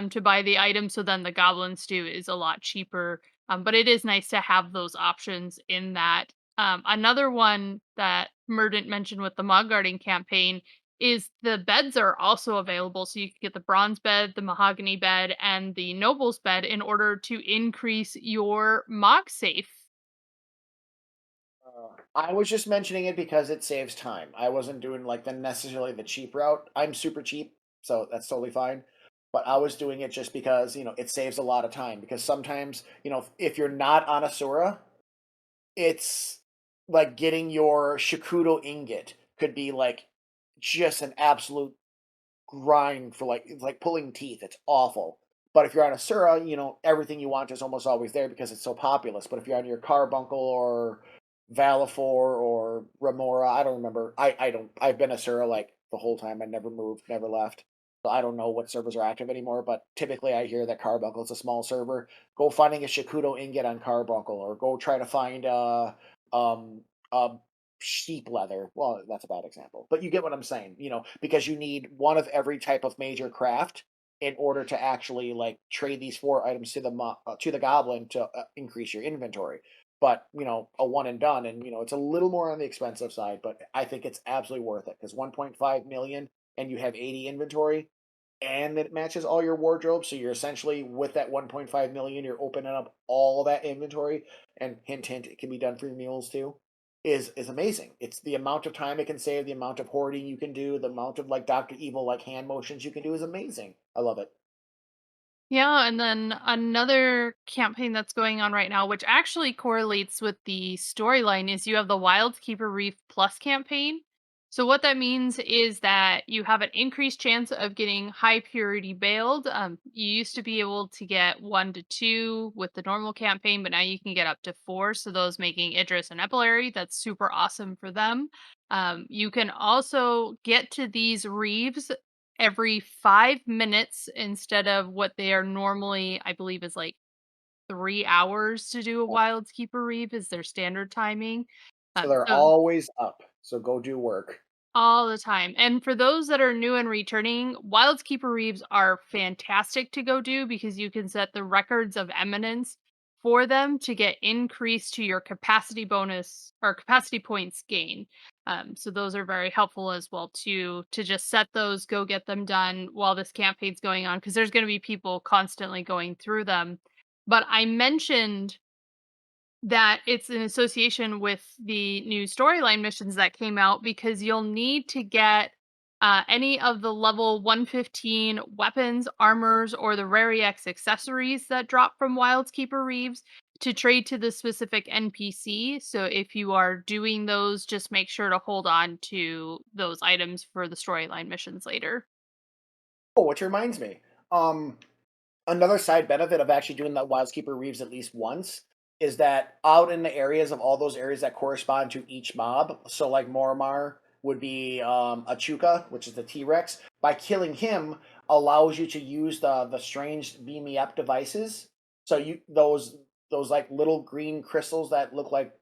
Speaker 2: to buy the item. So then the goblin stew is a lot cheaper. But it is nice to have those options in that. Another one that Merdant mentioned with the Mog Garden campaign is the beds are also available. So you can get the bronze bed, the mahogany bed, and the nobles bed in order to increase your Mog safe.
Speaker 1: I was just mentioning it because it saves time. I wasn't doing like the necessarily the cheap route. I'm super cheap, so that's totally fine. But I was doing it just because, it saves a lot of time. Because sometimes, if you're not on Asura, it's like getting your Shakudo ingot could be like just an absolute grind for like it's like pulling teeth. It's awful. But if you're on Asura, everything you want is almost always there because it's so populous. But if you're on your Carbuncle or Valifor or Remora, I don't remember. I don't. I've been Asura like the whole time. I never moved, never left. So I don't know what servers are active anymore. But typically, I hear that Carbuncle is a small server. Go finding a Shakudo ingot on Carbuncle, or go try to find um a sheep leather. Well, that's a bad example, but you get what I'm saying. Because you need one of every type of major craft in order to actually like trade these 4 items to the goblin to increase your inventory. But a one and done, and it's a little more on the expensive side, but I think it's absolutely worth it because 1.5 million and you have 80 inventory, and it matches all your wardrobe. So you're essentially with that 1.5 million, you're opening up all that inventory. And hint, hint, it can be done for your mules too. Is amazing. It's the amount of time it can save, the amount of hoarding you can do, the amount of like Doctor Evil like hand motions you can do is amazing. I love it.
Speaker 2: Yeah, and then another campaign that's going on right now, which actually correlates with the storyline, is you have the Wildkeeper Reef Plus campaign. So what that means is that you have an increased chance of getting high purity bailed. You used to be able to get 1 to 2 with the normal campaign, but now you can get up to 4. So those making Idris and Epilary, that's super awesome for them. You can also get to these reeves every 5 minutes instead of what they are normally, I believe, is like 3 hours to do a
Speaker 1: Yes.
Speaker 2: Wildkeeper Reeve is their standard timing.
Speaker 1: So they're
Speaker 2: So
Speaker 1: always up. So go do work.
Speaker 2: all the time. And for those that are new and returning, Wildkeeper Reeves are fantastic to go do because you can set the records of eminence for them to get increased to your capacity bonus or capacity points gain. So those are very helpful as well too, to just set those, go get them done while this campaign's going on, because there's going to be people constantly going through them. But I mentioned that it's in association with the new storyline missions that came out, because you'll need to get any of the level 115 weapons, armors, or the Rare EX accessories that drop from Wildkeeper Reeves to trade to the specific NPC. So if you are doing those, just make sure to hold on to those items for the storyline missions later.
Speaker 1: Oh, which reminds me. Um, Another side benefit of actually doing the Wildskeeper Reeves at least once is that out in the areas of all those areas that correspond to each mob, so like Mormar would be a Chuka, which is the T-Rex. By killing him, allows you to use the strange beam me up devices. So you those like little green crystals that look like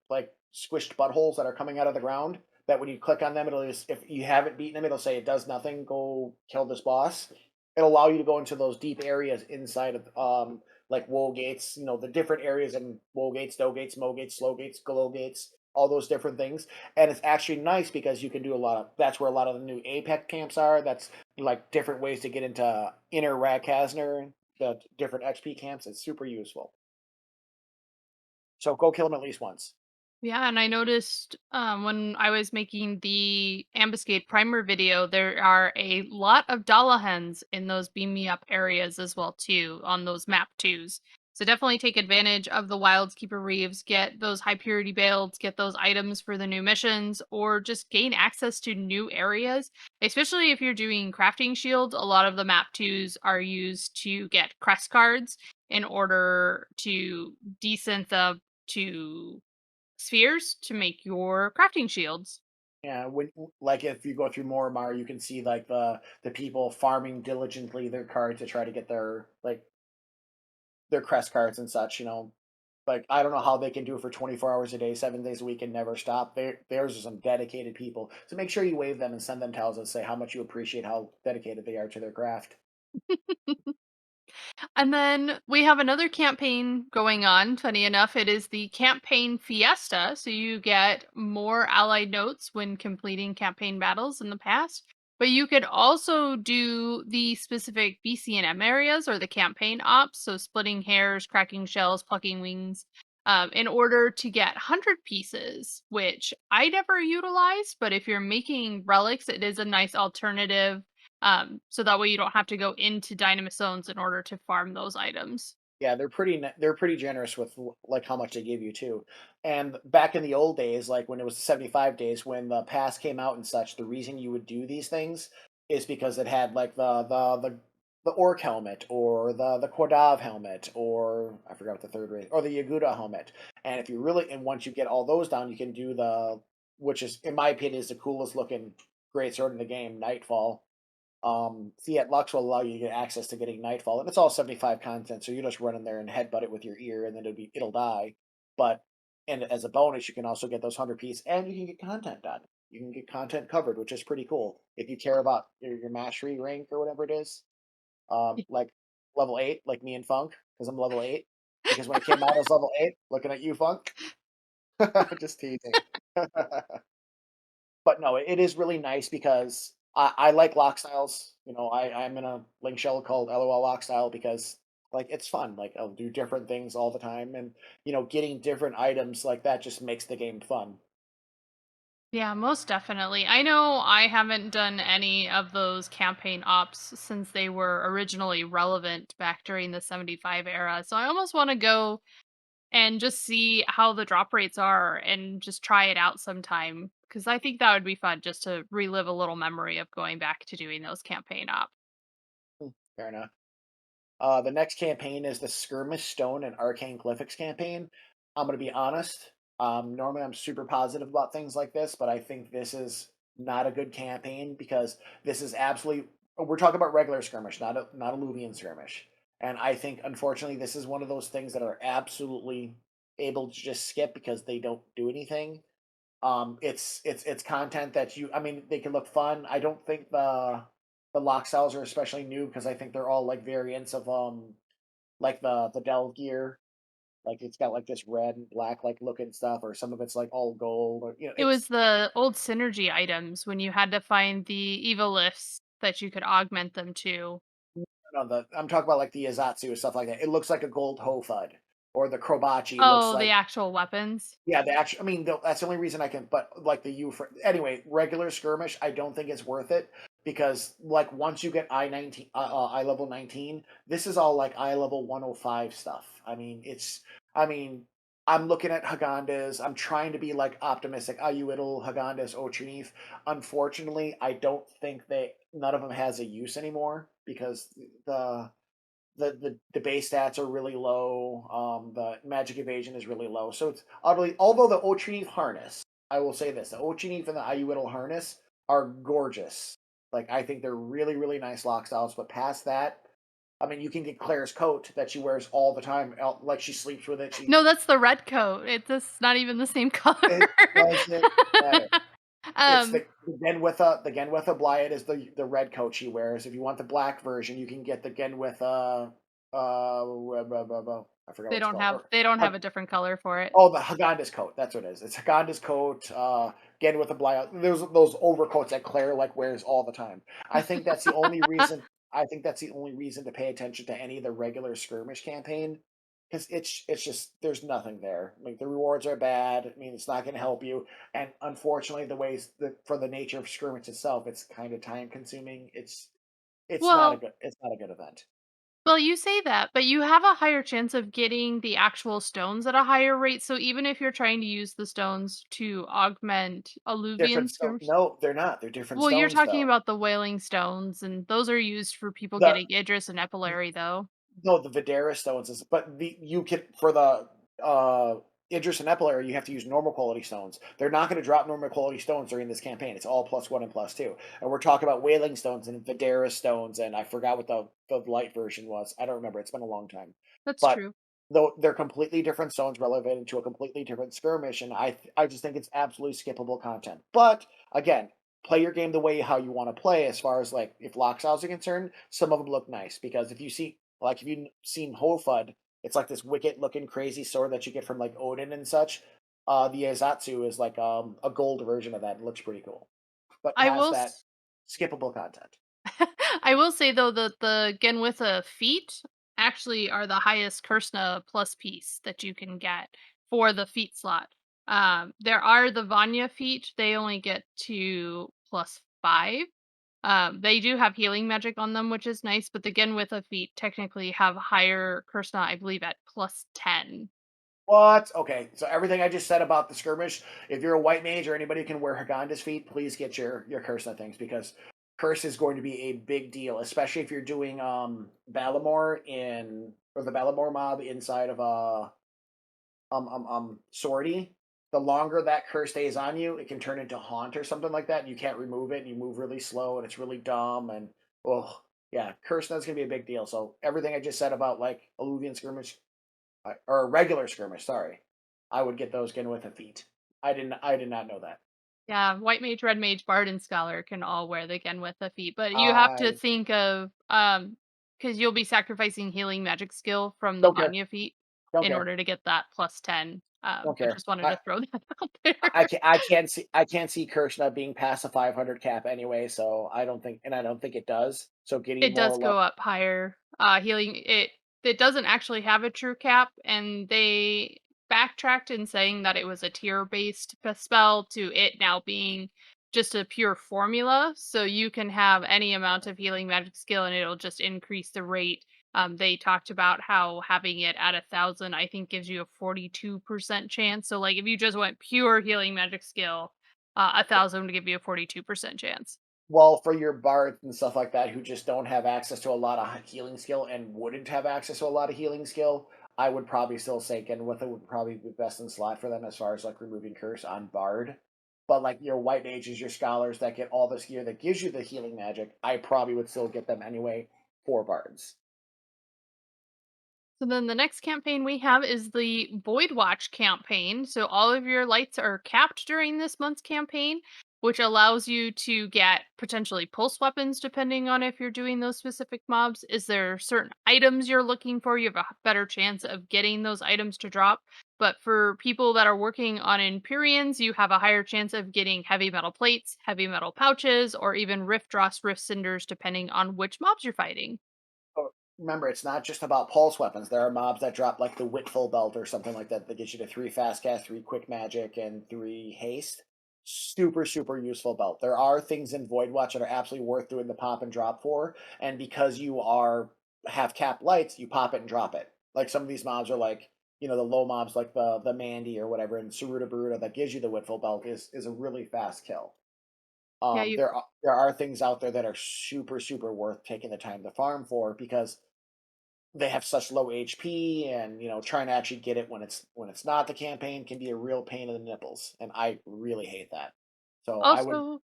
Speaker 1: squished buttholes that are coming out of the ground. That when you click on them, it'll just, if you haven't beaten them, it'll say it does nothing. Go kill this boss. It'll allow you to go into those deep areas inside of like woe gates, the different areas in woe gates, dough gates, mo gates, slow gates, glow gates, all those different things. And it's actually nice because you can do a lot of, that's where a lot of the new Apex camps are. That's like different ways to get into inner Rakazner, the different XP camps. It's super useful. So go kill them at least once.
Speaker 2: Yeah, and I noticed when I was making the Ambuscade primer video, there are a lot of Dalahens in those beam me up areas as well too on those map twos. So definitely take advantage of the Wildskeeper Reeves, get those high purity builds, get those items for the new missions, or just gain access to new areas. Especially if you're doing crafting shields, a lot of the map twos are used to get crest cards in order to desynth up to spheres to make your crafting shields.
Speaker 1: Yeah, when like if you go through Moramar, you can see like the people farming diligently their cards to try to get their crest cards and such. Like I don't know how they can do it for 24 hours a day, 7 days a week, and never stop. Theirs are some dedicated people. So make sure you wave them and send them tells and say how much you appreciate how dedicated they are to their craft.
Speaker 2: And then we have another campaign going on. Funny enough, it is the campaign fiesta. So you get more allied notes when completing campaign battles in the past. But you could also do the specific BC&M areas or the campaign ops. So splitting hairs, cracking shells, plucking wings, in order to get 100 pieces, which I never utilized. But if you're making relics, it is a nice alternative, so that way you don't have to go into Dynamis Zones in order to farm those items.
Speaker 1: Yeah, they're pretty generous with like how much they give you too. And back in the old days, like when it was 75 days, when the pass came out and such, the reason you would do these things is because it had like the orc helmet or the Kordav helmet or I forgot what the third race or the Yaguda helmet. And if you really and once you get all those down, you can do the which is in my opinion is the coolest looking great sword in the game, Nightfall. Fiat Lux will allow you to get access to getting Nightfall, and it's all 75 content, so you just run in there and headbutt it with your ear, and then it'll die. But and as a bonus, you can also get those 100 piece, and you can get content done. You can get content covered, which is pretty cool. If you care about your mastery rank or whatever it is, like level 8, like me and Funk, because I'm level 8. Because when it came out, I was level 8. Looking at you, Funk. Just teasing. But no, it is really nice because I like Lockstyles. I'm in a link shell called LOL Lockstyle because like it's fun. Like I'll do different things all the time, and getting different items like that just makes the game fun.
Speaker 2: Yeah, most definitely. I know I haven't done any of those campaign ops since they were originally relevant back during the 75 era. So I almost want to go and just see how the drop rates are and just try it out sometime because I think that would be fun just to relive a little memory of going back to doing those campaign ops.
Speaker 1: Fair enough. The next campaign is the Skirmish Stone and Arcane Glyphics campaign. I'm going to be honest. Normally, I'm super positive about things like this, but I think this is not a good campaign because this is absolutely. We're talking about regular skirmish, not a Luvian skirmish, and I think unfortunately this is one of those things that are absolutely able to just skip because they don't do anything. It's content that I mean, they can look fun. I don't think the lock styles are especially new because I think they're all like variants of like the Dell gear. Like it's got like this red and black like looking stuff, or some of it's like all gold, or
Speaker 2: It was
Speaker 1: it's
Speaker 2: the old synergy items when you had to find the evil lifts that you could augment them to.
Speaker 1: the I'm talking about like the Izatsu and stuff like that. It looks like a gold Hofud, or the Krobachi looks
Speaker 2: Oh, the
Speaker 1: like.
Speaker 2: actual weapons.
Speaker 1: Yeah, the actual. I mean, that's the only reason I can. But like the U for anyway, regular skirmish, I don't think it's worth it because like once you get I level 19, this is all like I level 105 stuff. I mean, it's I mean, I'm looking at Hagandas. I'm trying to be like optimistic. Ayuidal, Hagandas, Ochinif. Unfortunately, I don't think none of them has a use anymore because the the base stats are really low. The magic evasion is really low. So it's utterly. Although the Ochinif harness, I will say this: the Ochinif and the Ayuidal harness are gorgeous. Like I think they're really really nice lock styles. But past that, I mean, you can get Claire's coat that she wears all the time. Like she sleeps with it. She
Speaker 2: No, that's the red coat. It's just not even the same color.
Speaker 1: it doesn't matter. It's
Speaker 2: um,
Speaker 1: the Genwitha Blyad is the red coat she wears. If you want the black version, you can get the Genwitha I forgot what
Speaker 2: they
Speaker 1: it's
Speaker 2: don't
Speaker 1: called.
Speaker 2: have
Speaker 1: Or,
Speaker 2: they don't
Speaker 1: uh,
Speaker 2: have a different color for it.
Speaker 1: oh, the Haganda's coat. That's what it is. It's Haganda's coat. Genwitha Blyad. There's those overcoats that Claire like wears all the time. I think that's the only reason. I think that's the only reason to pay attention to any of the regular skirmish campaign because it's just there's nothing there. Like the rewards are bad. I mean, it's not going to help you, and unfortunately, for the nature of skirmish itself, it's kind of time consuming.
Speaker 2: Well,
Speaker 1: it's not a good event.
Speaker 2: well, you say that, but you have a higher chance of getting the actual stones at a higher rate. So even if you're trying to use the stones to augment alluvian
Speaker 1: Different stone?
Speaker 2: skirmish,
Speaker 1: No, they're not. They're different
Speaker 2: well, you're
Speaker 1: stones
Speaker 2: talking
Speaker 1: though.
Speaker 2: about the wailing stones, and those are used for people
Speaker 1: The
Speaker 2: getting Idris and Epillary, though.
Speaker 1: No, the Videra stones is, but the you can for the Idris and Epler, you have to use normal quality stones. They're not going to drop normal quality stones during this campaign. It's all +1 and +2, and we're talking about whaling stones and Videra stones, and I forgot what the light version was. I don't remember. It's been a long time,
Speaker 2: That's
Speaker 1: but
Speaker 2: true.
Speaker 1: though they're completely different stones relevant to a completely different skirmish, and I just think it's absolutely skippable content. But again, play your game the way how you want to play. As far as like if lock styles are concerned, some of them look nice because if you've seen Hofud, it's like this wicked looking crazy sword that you get from like Odin and such. The Azatsu is like a gold version of that. It looks pretty cool. But
Speaker 2: I
Speaker 1: past
Speaker 2: will
Speaker 1: that, skippable content.
Speaker 2: I will say though that the Genwitha feet actually are the highest Kursna plus piece that you can get for the feet slot. There are the Vanya feet; they only get to +5. They do have healing magic on them, which is nice, but the Genwitha feet technically have higher Kursna, I believe, at +10.
Speaker 1: What? Okay, so everything I just said about the skirmish, if you're a white mage or anybody who can wear Haganda's feet, please get your curse on things because curse is going to be a big deal, especially if you're doing Balamor in or the Balamor mob inside of Sortie. The longer that curse stays on you, it can turn into haunt or something like that, and you can't remove it, and you move really slow, and it's really dumb, and oh yeah, curse that's gonna be a big deal. So everything I just said about like Alluvian skirmish or regular skirmish, sorry, I would get those again with a feat. I did not know that.
Speaker 2: Yeah, white mage, red mage, bard, and scholar can all wear the Genwitha feet, but you have to
Speaker 1: I
Speaker 2: think of because you'll be sacrificing healing magic skill from the
Speaker 1: don't care.
Speaker 2: Vanya feet
Speaker 1: Don't
Speaker 2: in
Speaker 1: care.
Speaker 2: order to get that +10.
Speaker 1: Don't
Speaker 2: I
Speaker 1: care.
Speaker 2: just wanted to throw that out there.
Speaker 1: I can't see Kirshna being past the 500 cap anyway, so I don't think it does. So getting
Speaker 2: It
Speaker 1: more
Speaker 2: does
Speaker 1: luck.
Speaker 2: go up higher. Healing it doesn't actually have a true cap, and they backtracked in saying that it was a tier-based spell to it now being just a pure formula, so you can have any amount of healing magic skill and it'll just increase the rate. They talked about how having it at 1,000, I think, gives you a 42% chance. So, like, if you just went pure healing magic skill, 1,000 would give you a 42% chance.
Speaker 1: Well, for your bards and stuff like that who just don't have access to a lot of healing skill and wouldn't have access to a lot of healing skill, I would probably still say Genwitha would probably be best in slot for them as far as like removing curse on bard. But like your white mages, your scholars that get all this gear that gives you the healing magic, I probably would still get them anyway for bards.
Speaker 2: So then the next campaign we have is the Voidwatch campaign. So all of your lights are capped during this month's campaign, which allows you to get potentially pulse weapons depending on if you're doing those specific mobs. Is there certain items you're looking for? You have a better chance of getting those items to drop. But for people that are working on Empyreans, you have a higher chance of getting heavy metal plates, heavy metal pouches, or even Rift Dross, Rift Cinders, depending on which mobs you're fighting.
Speaker 1: Oh, remember, it's not just about pulse weapons. There are mobs that drop like the Whitful belt or something like that that gets you to 3 fast cast, 3 quick magic, and 3 haste. Super, super useful belt. There are things in Voidwatch that are absolutely worth doing the pop and drop for, and because you are have cap lights, you pop it and drop it. Like some of these mobs are like the low mobs like the Mandy or whatever, and Saruta Baruta that gives you the Whitful Belt is a really fast kill.
Speaker 2: Yeah, you
Speaker 1: There are things out there that are super super worth taking the time to farm for because they have such low HP, and trying to actually get it when it's not the campaign can be a real pain in the nipples, and I really hate that. So I would,
Speaker 2: also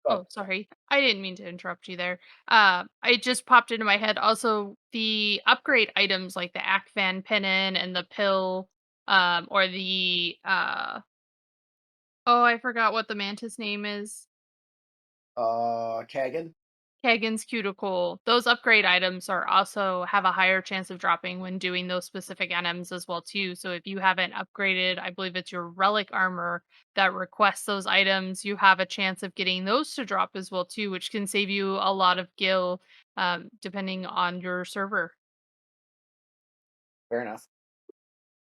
Speaker 1: but
Speaker 2: oh, sorry. I didn't mean to interrupt you there. It just popped into my head. Also, the upgrade items like the Akvan pennon and the pill, or the oh, I forgot what the mantis name is.
Speaker 1: Kagan.
Speaker 2: Kagan's cuticle. Those upgrade items are also have a higher chance of dropping when doing those specific NMs as well too. So if you haven't upgraded, I believe it's your relic armor that requests those items, you have a chance of getting those to drop as well too, which can save you a lot of gil, depending on your server.
Speaker 1: Fair enough.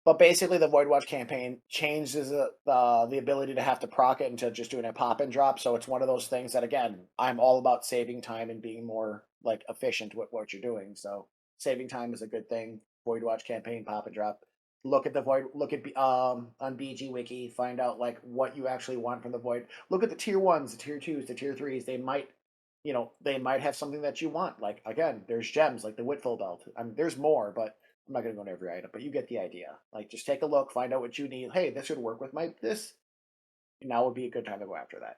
Speaker 1: But basically, the Voidwatch campaign changes the ability to have to proc it into just doing a pop and drop. So it's one of those things that, again, I'm all about saving time and being more like efficient with what you're doing. So saving time is a good thing. Voidwatch campaign, pop and drop. Look at the void. Look at on BG Wiki. Find out like what you actually want from the void. Look at the tier ones, the tier twos, the tier threes. They might have something that you want. Like again, there's gems like the Whitful Belt. I mean, there's more, but I'm not going to go into every item, but you get the idea. Like, just take a look, find out what you need. Hey, this would work with my this. Now would be a good time to go after that.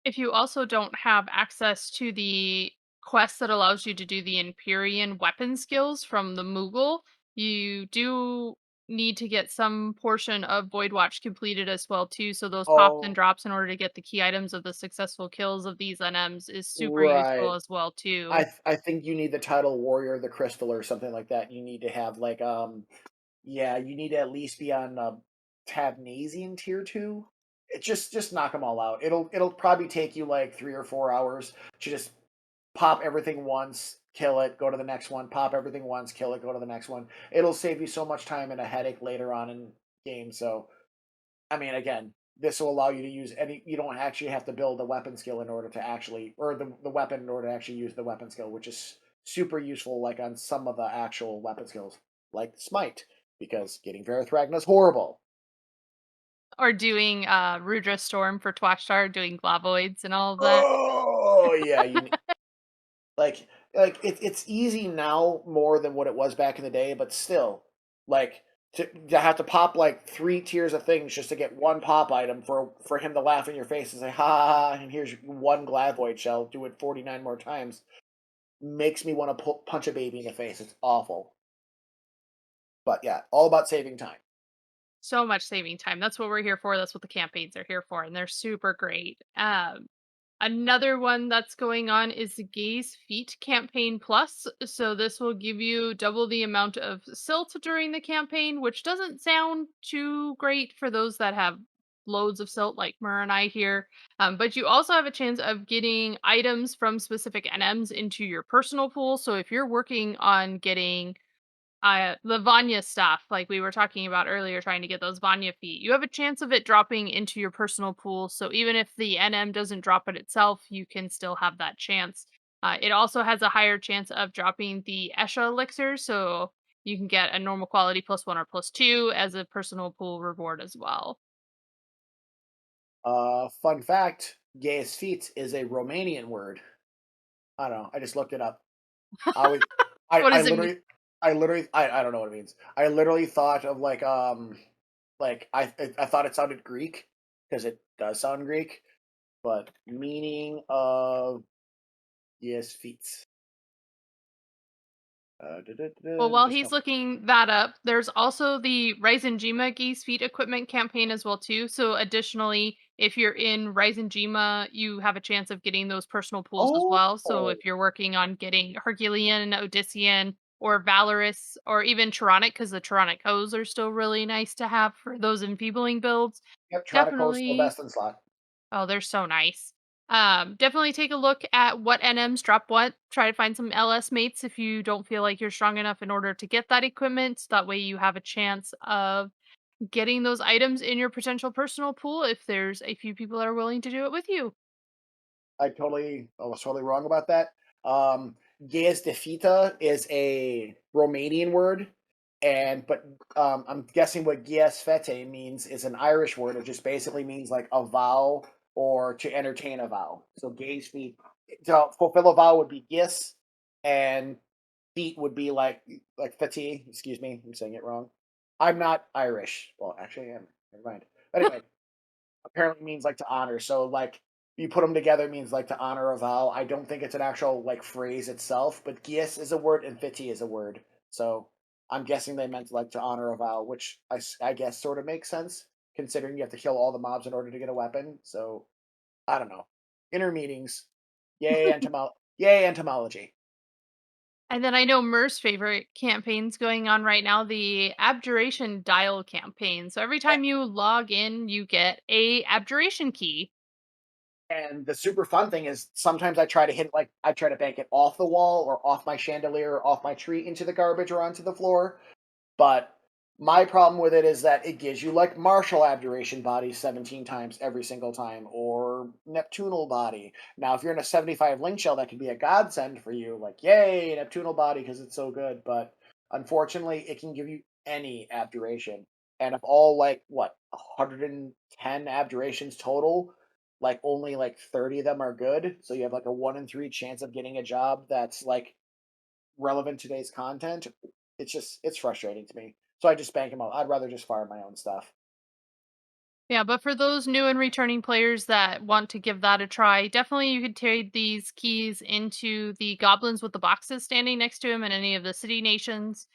Speaker 2: If you also don't have access to the quest that allows you to do the Empyrean weapon skills from the Moogle, you do need to get some portion of Voidwatch completed as well too. So those pops and
Speaker 1: Oh,
Speaker 2: drops in order to get the key items of the successful kills of these NMs is super useful
Speaker 1: right.
Speaker 2: as well
Speaker 1: I
Speaker 2: too.
Speaker 1: I think you need the title warrior, the crystal, or something like that. You need to have like yeah, you need to at least be on Tabnasian tier two. It just knock them all out. It'll probably take you like 3 or 4 hours to just pop everything once, kill it, go to the next one, pop everything once, kill it, go to the next one. It'll save you so much time and a headache later on in game. So, I mean, again, this will allow you to use any. You don't actually have to build a weapon skill in order to actually, or the weapon in order to actually use the weapon skill, which is super useful, like on some of the actual weapon skills, like Smite, because getting Verithragna is horrible.
Speaker 2: Or doing Rudra Storm for Twashtar, doing Glavoids and all of that.
Speaker 1: Oh yeah, like it's easy now more than what it was back in the day, but still, like to have to pop like 3 tiers of things just to get one pop item for him to laugh in your face and say ha ha, ha and here's one Glavoid shell, do it 49 more times, makes me want to punch a baby in the face. It's awful. But yeah, all about saving time.
Speaker 2: So much saving time. That's what we're here for. That's what the campaigns are here for, and they're super great. Another one that's going on is the Geas Feet Campaign Plus. So this will give you double the amount of silt during the campaign, which doesn't sound too great for those that have loads of silt like Mur and I here. But you also have a chance of getting items from specific NMs into your personal pool. So if you're working on getting the Vanya stuff, like we were talking about earlier, trying to get those Vanya feet, you have a chance of it dropping into your personal pool. So even if the NM doesn't drop it itself, you can still have that chance. It also has a higher chance of dropping the Esha elixir, so you can get a normal quality +1 or +2 as a personal pool reward as well.
Speaker 1: Fun fact: Gaius feet is a Romanian word. I don't know. I just looked it up. I was,
Speaker 2: What
Speaker 1: I
Speaker 2: does it mean?
Speaker 1: literally, I don't know what it means. I literally thought of like I thought it sounded Greek because it does sound Greek, but meaning of yes feats.
Speaker 2: Well, while
Speaker 1: Just
Speaker 2: he's
Speaker 1: don't.
Speaker 2: looking that up, there's also the Ryzenjima Geese Feet equipment campaign as well too. So additionally, if you're in Ryzenjima, you have a chance of getting those personal pools as
Speaker 1: Oh,
Speaker 2: well. So if you're working on getting Herculean, Odyssean, or Valorous, or even Chironic, because the Chironic hose are still really nice to have for those enfeebling builds,
Speaker 1: yep. Tronico is still
Speaker 2: definitely.
Speaker 1: best in slot.
Speaker 2: Oh, they're so nice. Definitely take a look at what NMs drop what. Try to find some LS mates if you don't feel like you're strong enough in order to get that equipment. That way you have a chance of getting those items in your potential personal pool if there's a few people that are willing to do it with you.
Speaker 1: I was totally wrong about that. Um, Geas de Fita is a Romanian word. And but I'm guessing what Geas Fete means is an Irish word. It just basically means like a vow or to entertain a vow. So gays feet to fulfill a vow would be gis, and feet would be like fete. Excuse me, I'm saying it wrong. I'm not Irish. Well, actually, I am. Never mind. But anyway, apparently means like to honor. So like you put them together means like to honor a vow. I don't think it's an actual like phrase itself, but gies is a word and fiti is a word. So I'm guessing they meant like to honor a vow, which I guess sort of makes sense considering you have to kill all the mobs in order to get a weapon. So I don't know. Inner meetings. Yay entomology.
Speaker 2: And then I know Mer's favorite campaign's going on right now, the Abjuration Dial campaign. So every time you log in, you get a Abjuration key.
Speaker 1: And the super fun thing is sometimes I try to bank it off the wall or off my chandelier or off my tree into the garbage or onto the floor. But my problem with it is that it gives you like martial abjuration bodies 17 times every single time, or Neptunal body. Now, if you're in a 75 link shell, that could be a godsend for you. Like, yay, Neptunal body because it's so good. But unfortunately, it can give you any abjuration. And of all like what 110 abjurations total, like only like 30 of them are good. So you have like a 1 in 3 chance of getting a job that's like relevant to today's content. It's frustrating to me. So I just bank them out. I'd rather just fire my own stuff.
Speaker 2: Yeah, but for those new and returning players that want to give that a try, definitely you could trade these keys into the goblins with the boxes standing next to them in any of the city nations.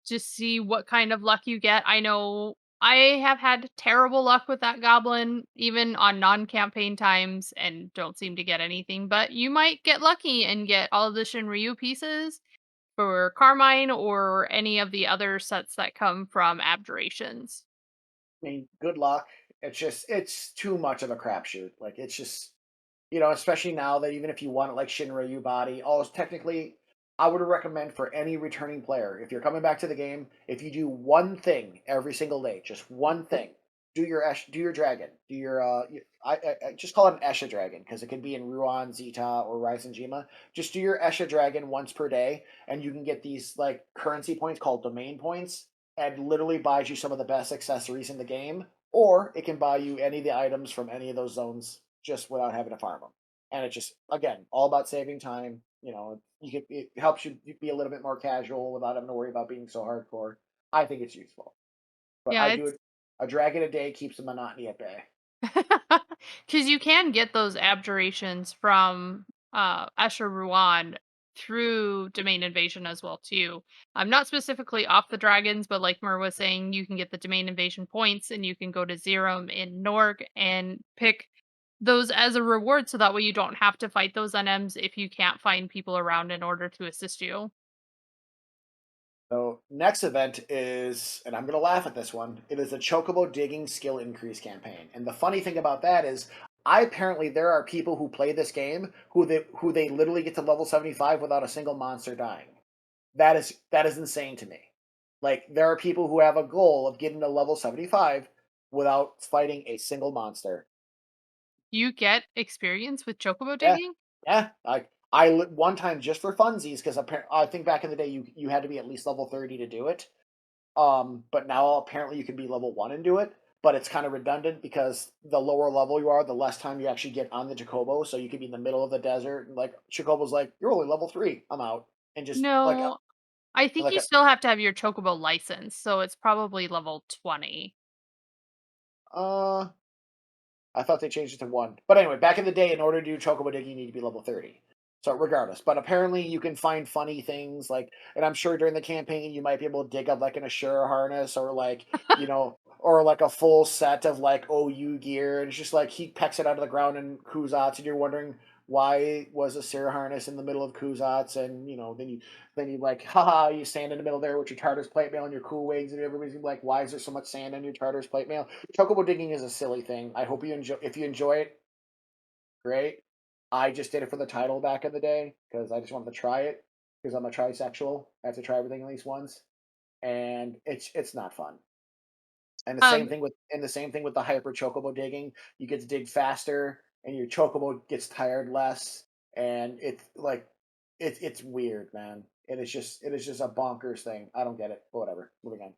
Speaker 2: Just see what kind of luck you get. I know I have had terrible luck with that goblin, even on non-campaign times, and don't seem to get anything. But you might get lucky and get all of the Shinryu pieces for Carmine or any of the other sets that come from Abjurations.
Speaker 1: I mean, good luck. It's too much of a crapshoot. Like it's just especially now that even if you want it like Shinryu body, technically I would recommend for any returning player, if you're coming back to the game, if you do one thing every single day, just one thing, do your dragon, do your I just call it an Esha dragon because it can be in Ruan, Zeta, or Ryzen Jima. Just do your Esha dragon once per day, and you can get these like currency points called domain points, and literally buys you some of the best accessories in the game, or it can buy you any of the items from any of those zones just without having to farm them. And it's just again all about saving time. It helps you be a little bit more casual without having to worry about being so hardcore. I think it's useful, but
Speaker 2: Yeah,
Speaker 1: I do
Speaker 2: it's
Speaker 1: it. A dragon a day keeps the monotony at bay.
Speaker 2: because you can get those abjurations from Escher Ruan through Domain Invasion as well too. I'm not specifically off the dragons, but like Mer was saying, you can get the Domain Invasion points, and you can go to Zerum in Norg and pick those as a reward, so that way you don't have to fight those NMs if you can't find people around in order to assist you.
Speaker 1: So next event is, and I'm gonna laugh at this one. It is a Chocobo digging skill increase campaign, and the funny thing about that is, I apparently there are people who play this game who they literally get to level 75 without a single monster dying. That is insane to me. Like there are people who have a goal of getting to level 75 without fighting a single monster.
Speaker 2: You get experience with chocobo
Speaker 1: Yeah,
Speaker 2: digging.
Speaker 1: yeah. One time just for funsies because I think back in the day you had to be at least level 30 to do it. But now apparently you can be level 1 and do it. But it's kind of redundant because the lower level you are, the less time you actually get on the Chocobo. So you could be in the middle of the desert and like Chocobo's like, you're only level 3. I'm out. And just
Speaker 2: No, I think
Speaker 1: like
Speaker 2: you
Speaker 1: a
Speaker 2: still have to have your chocobo license, so it's probably level 20.
Speaker 1: uh I thought they changed it to 1. But anyway, back in the day, in order to do Chocobo Dig, you need to be level 30. So regardless, but apparently you can find funny things like, and I'm sure during the campaign you might be able to dig up like an Ashura harness or like, or like a full set of like OU gear. And it's just like he pecks it out of the ground in Kuzats, and you're wondering why was a Sarah harness in the middle of Kuzats, and then you like, haha, you stand in the middle there with your Tartarus plate mail and your cool wigs, and everybody's like, why is there so much sand on your Tartarus plate mail? Chocobo digging is a silly thing. I hope you enjoy. If you enjoy it, great. I just did it for the title back in the day because I just wanted to try it because I'm a trisexual. I have to try everything at least once, and it's not fun.
Speaker 2: Um,
Speaker 1: And the same thing with the hyper chocobo digging. You get to dig faster, and your chocobo gets tired less, and it's like it's weird, man. It is just a bonkers thing. I don't get it. But whatever. Moving on.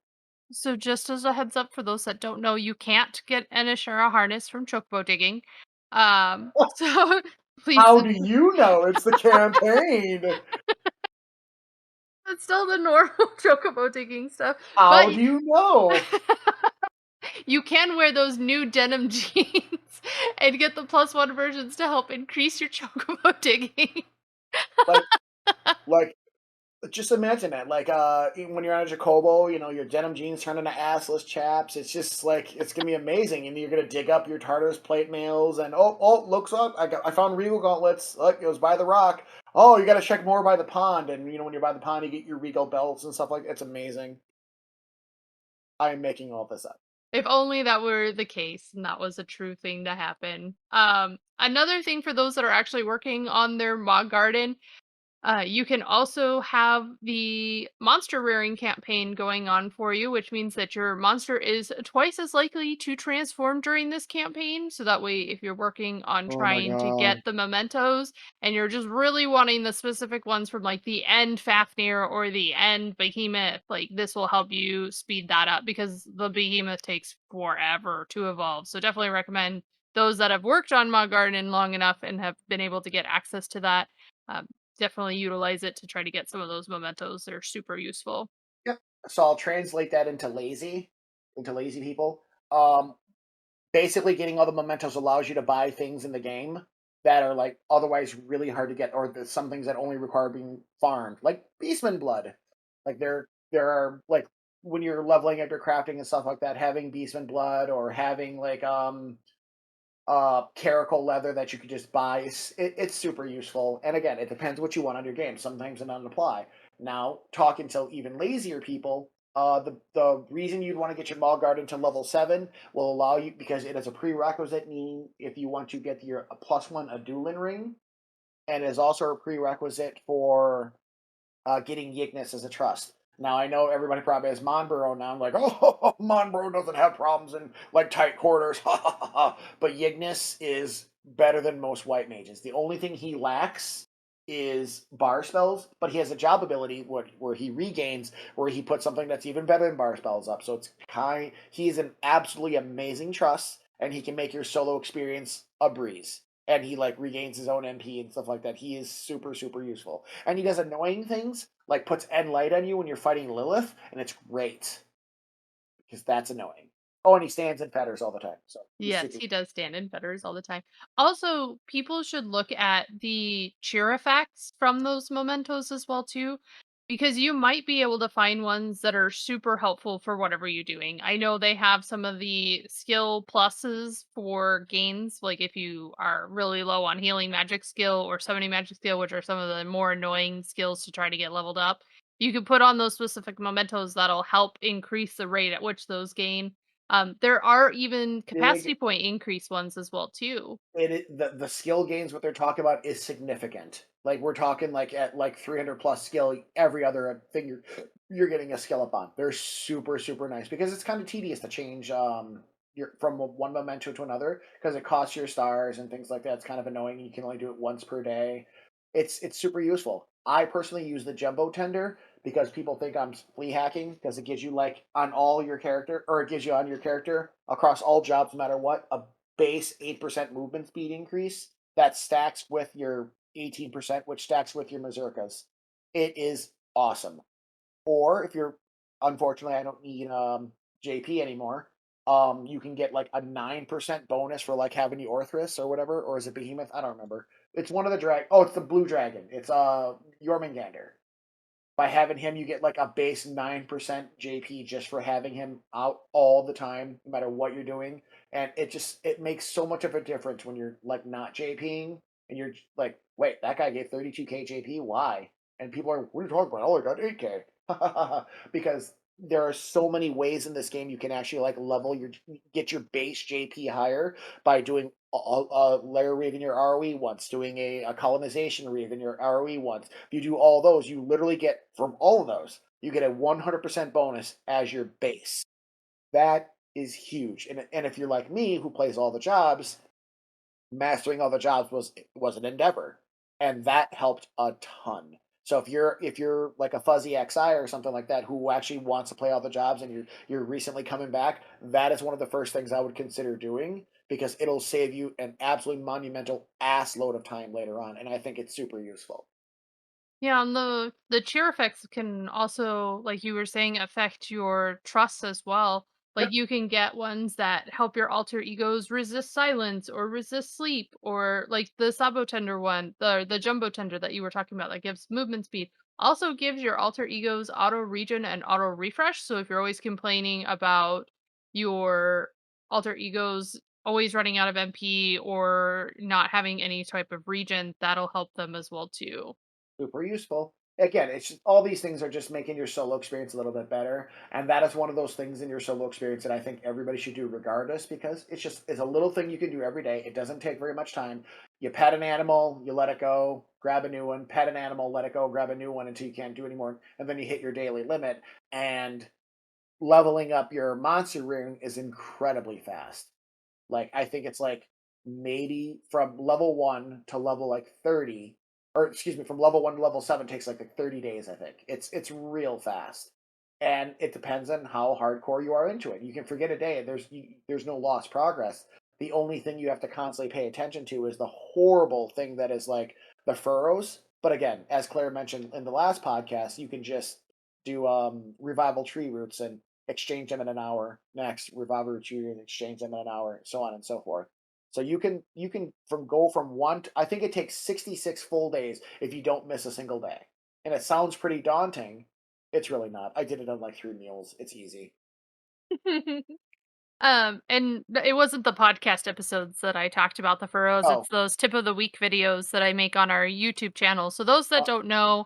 Speaker 2: So just as a heads up for those that don't know, you can't get an Ashara harness from chocobo digging. So please,
Speaker 1: How do you know it's the campaign?
Speaker 2: it's still the normal chocobo digging stuff, but
Speaker 1: How do you know?
Speaker 2: you can wear those new denim jeans and get the +1 versions to help increase your chocobo digging.
Speaker 1: Like like just imagine that. Like even when you're on a Jacobo, your denim jeans turn into assless chaps. It's just like it's gonna be amazing, and you're gonna dig up your Tartarus plate mails, and looks up. I found Regal gauntlets. Look, it was by the rock. Oh, you got to check more by the pond, and when you're by the pond, you get your Regal belts and stuff like. It's amazing. I am making all this up.
Speaker 2: If only that were the case and that was a true thing to happen. Another thing for those that are actually working on their Mog Garden, you can also have the monster rearing campaign going on for you, which means that your monster is twice as likely to transform during this campaign. So that way, if you're working on
Speaker 1: Oh my
Speaker 2: trying to get
Speaker 1: god.
Speaker 2: the mementos and you're just really wanting the specific ones from like the end Fafnir or the end Behemoth, like this will help you speed that up because the Behemoth takes forever to evolve. So definitely recommend those that have worked on Mog Garden long enough and have been able to get access to that. Um, Definitely utilize it to try to get some of those mementos. They're super useful.
Speaker 1: Yep. So I'll translate that into lazy people. Um, Basically, getting all the mementos allows you to buy things in the game that are like otherwise really hard to get, or some things that only require being farmed, like Beastman blood. Like there are like when you're leveling up your crafting and stuff like that, having Beastman blood or having like caracal leather that you could just buy. It's super useful. And again, it depends what you want on your game. Sometimes it doesn't apply. Now, talking to even lazier people, the reason you'd want to get your Mall Garden to level 7 will allow you because it is a prerequisite. Meaning, if you want to get your a +1 Adulin ring, and it is also a prerequisite for getting Yignis as a trust. Now I know everybody probably has Monborough now. I'm like, oh, Monborough doesn't have problems in like tight quarters, but Yignis is better than most white mages. The only thing he lacks is bar spells, but he has a job ability where he regains, where he puts something that's even better than bar spells up. So he's an absolutely amazing trust, and he can make your solo experience a breeze. And he like regains his own MP and stuff like that. He is super super useful, and he does annoying things like puts end light on you when you're fighting Lilith, and it's great because that's annoying. Oh, and he stands in fetters all the time, so he's
Speaker 2: Yes,
Speaker 1: super.
Speaker 2: he does stand in fetters all the time. Also, people should look at the cheer effects from those mementos as well too, because you might be able to find ones that are super helpful for whatever you're doing. I know they have some of the skill pluses for gains, like if you are really low on healing magic skill or summoning magic skill, which are some of the more annoying skills to try to get leveled up. You can put on those specific mementos that'll help increase the rate at which those gain. There are even capacity
Speaker 1: Big.
Speaker 2: point increase ones as well too.
Speaker 1: The skill gains what they're talking about is significant. Like we're talking like at like 300 plus skill, every other thing you're getting a skill up on. They're super super nice because it's kind of tedious to change your from one memento to another because it costs your stars and things like that. It's kind of annoying. You can only do it once per day. It's super useful. I personally use the jumbo tender because people think I'm flea hacking because it gives you like on all your character or it gives you on your character across all jobs no matter what a base 8% movement speed increase that stacks with your 18%, which stacks with your Mazurkas. It is awesome. Or if you're, unfortunately, I don't need JP anymore. You can get like a 9% bonus for like having the Orthrus or whatever, or is it Behemoth? I don't remember. It's one of the drag. Oh, it's the blue dragon. It's Jormungandr. By having him, you get like a base 9% JP just for having him out all the time, no matter what you're doing. And it makes so much of a difference when you're like not JPing and you're like, wait, that guy gave 32k JP. Why? And people are, what are you talking about? Oh, I got 8k. Because there are so many ways in this game you can actually like get your base JP higher by doing a layer reave in your ROE once, doing a colonization reave in your ROE once. If you do all those, you literally get from all of those, you get a 100% bonus as your base. That is huge. And if you're like me, who plays all the jobs, mastering all the jobs was an endeavor. and that helped a ton. So if you're like a fuzzy XI or something like that who actually wants to play all the jobs and you're recently coming back, that is one of the first things I would consider doing because it'll save you an absolutely monumental ass load of time later on, and I think it's super useful.
Speaker 2: Yeah, and the cheer effects can also, like you were saying, affect your trust as well. Like
Speaker 1: Yep.
Speaker 2: you can get ones that help your alter egos resist silence or resist sleep, or like the sabo tender one, the jumbo tender that you were talking about that gives movement speed. Also gives your alter egos auto regen and auto refresh. So if you're always complaining about your alter egos always running out of MP or not having any type of regen, that'll help them as well too.
Speaker 1: Super useful. Again, it's just all these things are just making your solo experience a little bit better, and that is one of those things in your solo experience that I think everybody should do regardless because it's a little thing you can do every day. It doesn't take very much time. You pet an animal, you let it go, grab a new one, pet an animal, let it go, grab a new one until you can't do anymore, and then you hit your daily limit. And leveling up your monster ring is incredibly fast. Like, I think it's like maybe from level 1 to level like 30, or excuse me, from level 1 to level 7 takes like 30 days, I think. It's real fast. And it depends on how hardcore you are into it. You can forget a day, there's no lost progress. The only thing you have to constantly pay attention to is the horrible thing that is like the furrows. But again, as Claire mentioned in the last podcast, you can just do revival tree roots and exchange them in an hour. Next, revival retreat and exchange them in an hour, so on and so forth. So you can from go from one. I think it takes 66 full days if you don't miss a single day, and it sounds pretty daunting. It's really not. I did it on like 3 meals. It's easy.
Speaker 2: And it wasn't the podcast episodes that I talked about the furrows,
Speaker 1: Oh,
Speaker 2: it's those tip of the week videos that I make on our YouTube channel. So those that
Speaker 1: uh,
Speaker 2: don't know,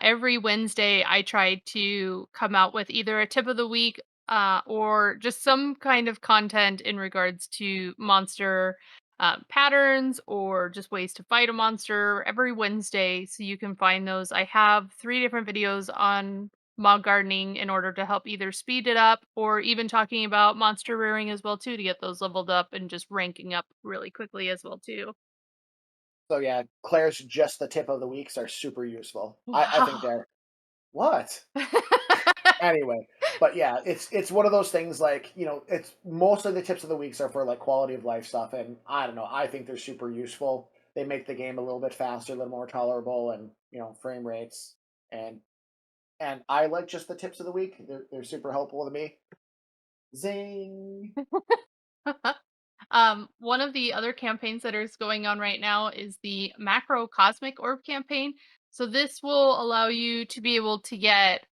Speaker 2: every Wednesday I try to come out with either a tip of the week, or just some kind of content in regards to monster patterns or just ways to fight a monster every Wednesday. So you can find those. I have 3 different videos on Mog Gardening in order to help either speed it up or even talking about monster rearing as well too to get those leveled up and just ranking up really quickly as well too.
Speaker 1: so yeah, Claire's just the tip of the weeks are super useful. I think
Speaker 2: Wow.
Speaker 1: they're what anyway. But yeah, it's one of those things like it's most of the tips of the weeks are for like quality of life stuff, and I don't know. I think they're super useful. They make the game a little bit faster, a little more tolerable, and frame rates and and I like just the tips of the week. They're super helpful to me. Zing.
Speaker 2: One of the other campaigns that is going on right now is the Macro Cosmic Orb campaign. So this will allow you to be able to get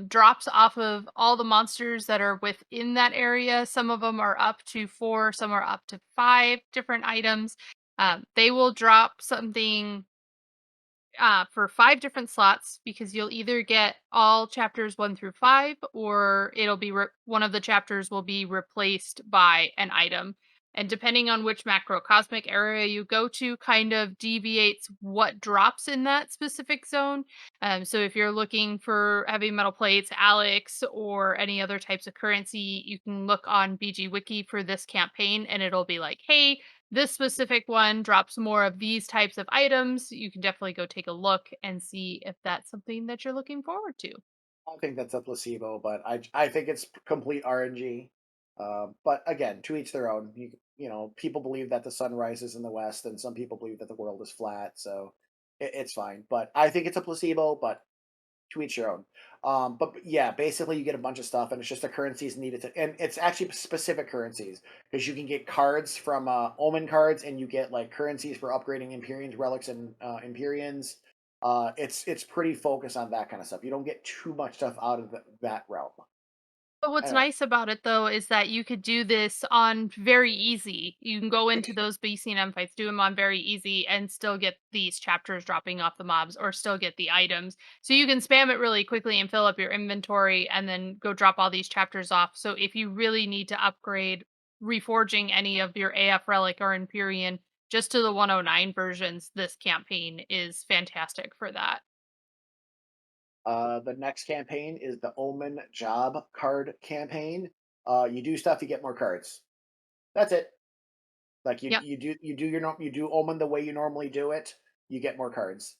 Speaker 2: drops off of all the monsters that are within that area. Some of them are up to 4, some are up to 5 different items. They will drop something for 5 different slots because you'll either get all chapters 1 through 5, or it'll be one of the chapters will be replaced by an item. And depending on which macrocosmic area you go to, kind of deviates what drops in that specific zone. So if you're looking for heavy metal plates, Alex, or any other types of currency, you can look on BG Wiki for this campaign, and it'll be like, hey, this specific one drops more of these types of items. You can definitely go take a look and see if that's something that you're looking forward to.
Speaker 1: I think that's a placebo, but I think it's complete RNG. But again, to each their own. People believe that the sun rises in the west, and some people believe that the world is flat. So it's fine. But I think it's a placebo. But to each your own. But yeah, basically you get a bunch of stuff, and it's just the currencies needed to, and it's actually specific currencies because you can get cards from Omen cards, and you get like currencies for upgrading Empyreans, relics, and Empyreans. It's pretty focused on that kind of stuff. You don't get too much stuff out of that realm.
Speaker 2: But what's
Speaker 1: Anyway,
Speaker 2: nice about it though is that you could do this on very easy. You can go into those BC&M fights, do them on very easy, and still get these chapters dropping off the mobs, or still get the items. So you can spam it really quickly and fill up your inventory, and then go drop all these chapters off. So if you really need to upgrade reforging any of your AF relic or Empyrean just to the 109 versions, this campaign is fantastic for that.
Speaker 1: the next campaign is the Omen job card campaign. You do stuff, you get more cards. That's it. Like you
Speaker 2: Yep.
Speaker 1: you do you do your you do Omen the way you normally do it. you get more cards.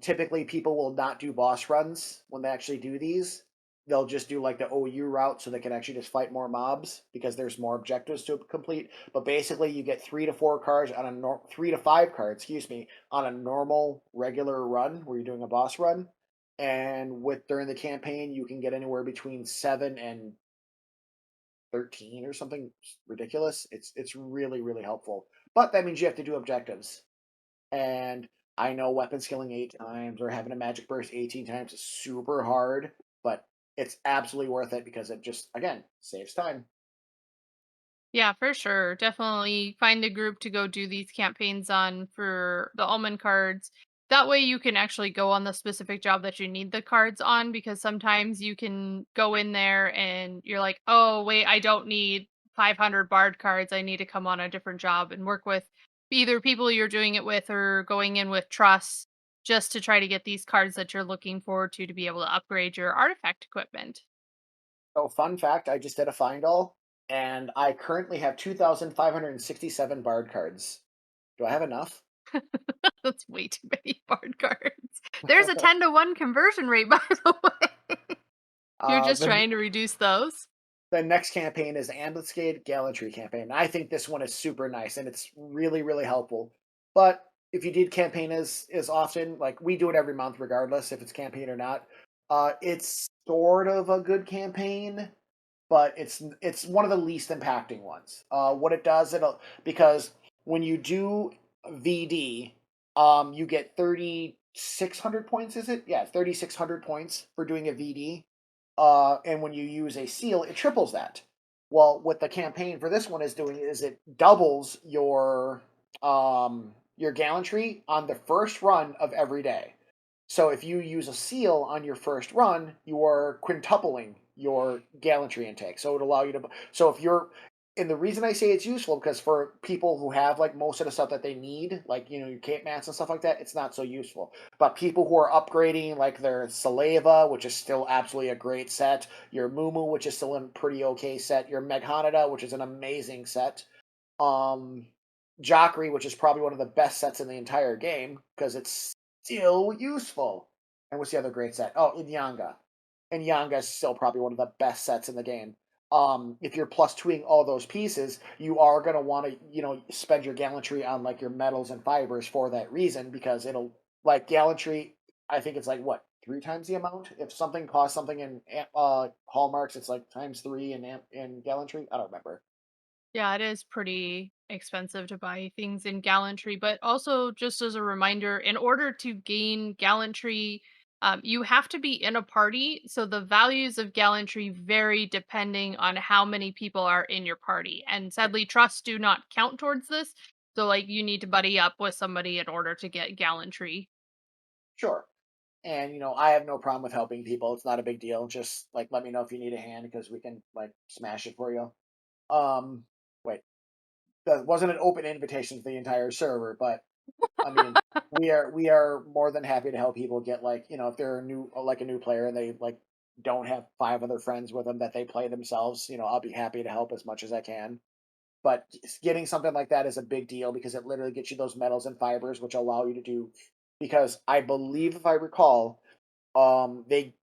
Speaker 1: Typically, people will not do boss runs when they actually do these. They'll just do like the OU route so they can actually just fight more mobs because there's more objectives to complete. But basically, you get 3 to 4 cards on a 3 to 5 cards, excuse me, on a normal regular run where you're doing a boss run. And with during the campaign, you can get anywhere between 7 and 13 or something ridiculous. It's really helpful. But that means you have to do objectives. And I know weapon skilling 8 times or having a magic burst 18 times is super hard, but it's absolutely worth it because it just again saves time.
Speaker 2: Yeah, for sure. Definitely find a group to go do these campaigns on for the almond cards. That way you can actually go on the specific job that you need the cards on because sometimes you can go in there and you're like, "Oh, wait, I don't need 500 bard cards. I need to come on a different job and work with either people you're doing it with or going in with trust just to try to get these cards that you're looking forward to be able to upgrade your artifact equipment."
Speaker 1: Oh, fun fact, I just did a find all and I currently have 2,567 bard cards. Do I have enough?
Speaker 2: That's way too many bard cards. There's a 10-to-1 conversion rate, by the way. You're
Speaker 1: uh
Speaker 2: just
Speaker 1: the
Speaker 2: trying to reduce those?
Speaker 1: the next campaign is the Ambuscade Gallantry campaign. I think this one is super nice and it's really helpful. But if you did campaign as often, like we do it every month, regardless if it's campaign or not, it's sort of a good campaign, but it's one of the least impacting ones. What it does, it'll because when you do VD, you get 3,600 points. Is it? Yeah, 3,600 points for doing a VD. And when you use a seal, it triples that. Well, what the campaign for this one is doing is it doubles your gallantry on the first run of every day. So if you use a seal on your first run, you are quintupling your gallantry intake. So it would allow you to. So if you're, and the reason I say it's useful because for people who have like most of the stuff that they need, like your cape mats and stuff like that, it's not so useful. But people who are upgrading like their Saleva, which is still absolutely a great set, your Mumu, which is still a pretty okay set, your Meghanada, which is an amazing set, um, Jokri, which is probably one of the best sets in the entire game because it's still useful. And what's the other great set? Oh, Inyanga. Inyanga is still probably one of the best sets in the game. If you're plus twoing all those pieces, you are gonna want to, spend your gallantry on like your metals and fibers for that reason because it'll like gallantry. I think it's like what 3 times the amount. If something costs something in hallmarks, it's like times three in gallantry. I don't remember.
Speaker 2: Yeah, it is pretty expensive to buy things in gallantry, but also just as a reminder, in order to gain gallantry, you have to be in a party. So the values of gallantry vary depending on how many people are in your party. And sadly, trusts do not count towards this. So, like, you need to buddy up with somebody in order to get gallantry.
Speaker 1: Sure. And I have no problem with helping people. It's not a big deal. Just like let me know if you need a hand because we can like smash it for you. Wait, that wasn't an open invitation to the entire server, but I mean, we are more than happy to help people get like if they're a new player and they like don't have 5 other friends with them that they play themselves. I'll be happy to help as much as I can. But getting something like that is a big deal because it literally gets you those metals and fibers, which allow you to do. Because I believe, if I recall, they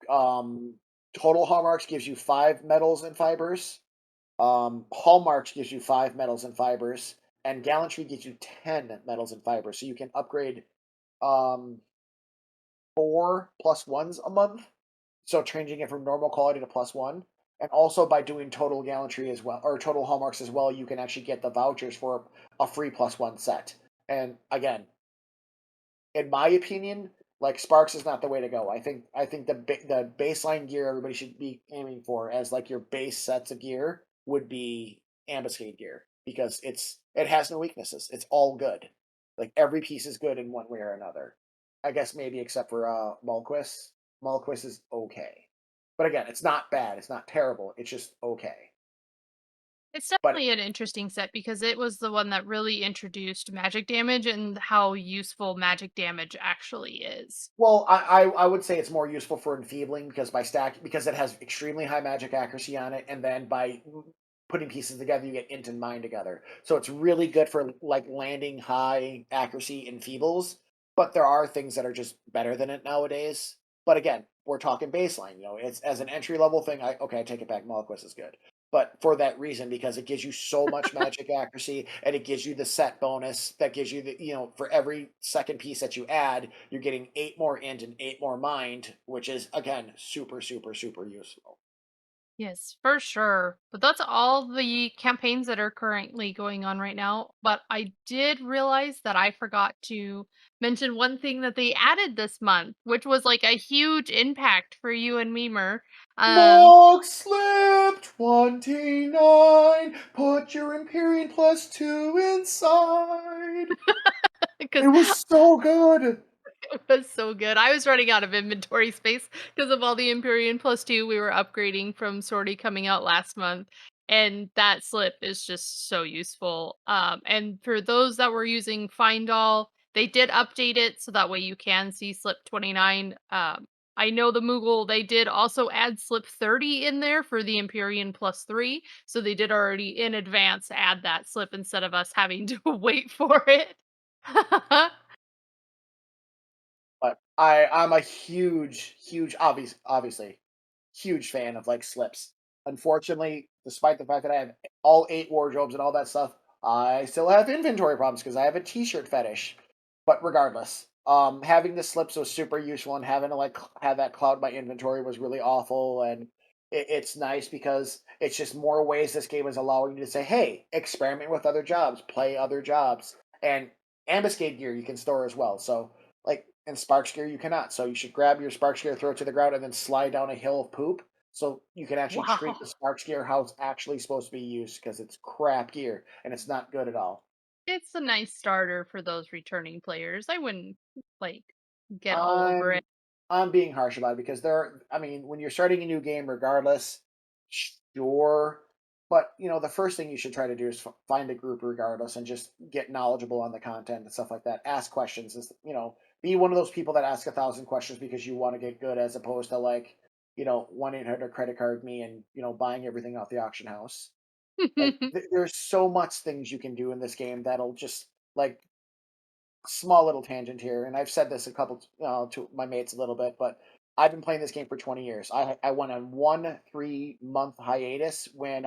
Speaker 1: um total hallmarks gives you 5 metals and fibers. Hallmarks gives you 5 metals and fibers, and gallantry gives you 10 metals and fibers. So you can upgrade um 4+1s a month. So changing it from normal quality to +1. And also by doing total gallantry as well, or total hallmarks as well, you can actually get the vouchers for a free +1 set. And again, in my opinion, like Sparks is not the way to go. I think the baseline gear everybody should be aiming for as like your base sets of gear would be Ambuscade gear because it has no weaknesses. It's all good. Like every piece is good in one way or another. I guess maybe except for Mulquist. Mulquist is okay. But again, it's not bad. It's not terrible. It's just okay.
Speaker 2: It's
Speaker 1: But
Speaker 2: definitely an interesting set because it was the one that really introduced magic damage and how useful magic damage actually is.
Speaker 1: well, I would say it's more useful for enfeebling because by stack because it has extremely high magic accuracy on it, and then by putting pieces together, you get int and mine together. So it's really good for like landing high accuracy in feebles. But there are things that are just better than it nowadays. But again, we're talking baseline. It's as an entry level thing. I take it back. Maliquist is good, but for that reason, because it gives you so much magic accuracy, and it gives you the set bonus that gives you for every second piece that you add, you're getting 8 more int and 8 more mind, which is again super super super useful.
Speaker 2: Yes, for sure. But that's all the campaigns that are currently going on right now. But I did realize that I forgot to mention one thing that they added this month, which was like a huge impact for you and Memer. Um,
Speaker 1: Mog slip 29. Put your Empyrean +2 inside.
Speaker 2: because
Speaker 1: It was so good.
Speaker 2: it was so good. I was running out of inventory space because of all the Empyrean plus two we were upgrading from Sortie coming out last month. And that slip is just so useful. And for those that were using Find All, they did update it so that way you can see slip 29. I know the Moogle, they did also add slip 30 in there for the Empyrean plus three. So they did already in advance add that slip instead of us having to wait for it.
Speaker 1: But I'm a huge obviously huge fan of like slips. Unfortunately, despite the fact that I have all 8 wardrobes and all that stuff, I still have inventory problems because I have a t-shirt fetish. But regardless, having the slips was super useful, and having to like have that cloud my inventory was really awful. And it's nice because it's just more ways this game is allowing you to say, hey, experiment with other jobs, play other jobs, and ambuscade gear you can store as well. So like in Sparks gear, you cannot. So you should grab your Sparks gear, throw it to the ground, and then slide down a hill of poop. So you can actually treat
Speaker 2: Wow.
Speaker 1: the Sparks gear how it's actually supposed to be used, because it's crap gear and it's not good at all.
Speaker 2: It's a nice starter for those returning players. I wouldn't, like, get all over it.
Speaker 1: I'm I'm being harsh about it because I mean, when you're starting a new game, regardless, sure, but the first thing you should try to do is find a group regardless and just get knowledgeable on the content and stuff like that. Ask questions, be one of those people that ask 1,000 questions because you want to get good, as opposed to like 1-800 credit card me and buying everything off the auction house. Like there's so much things you can do in this game that'll just like small little tangent here, and I've said this a couple to my mates a little bit, but I've been playing this game for 20 years. I went on 1 3-month hiatus when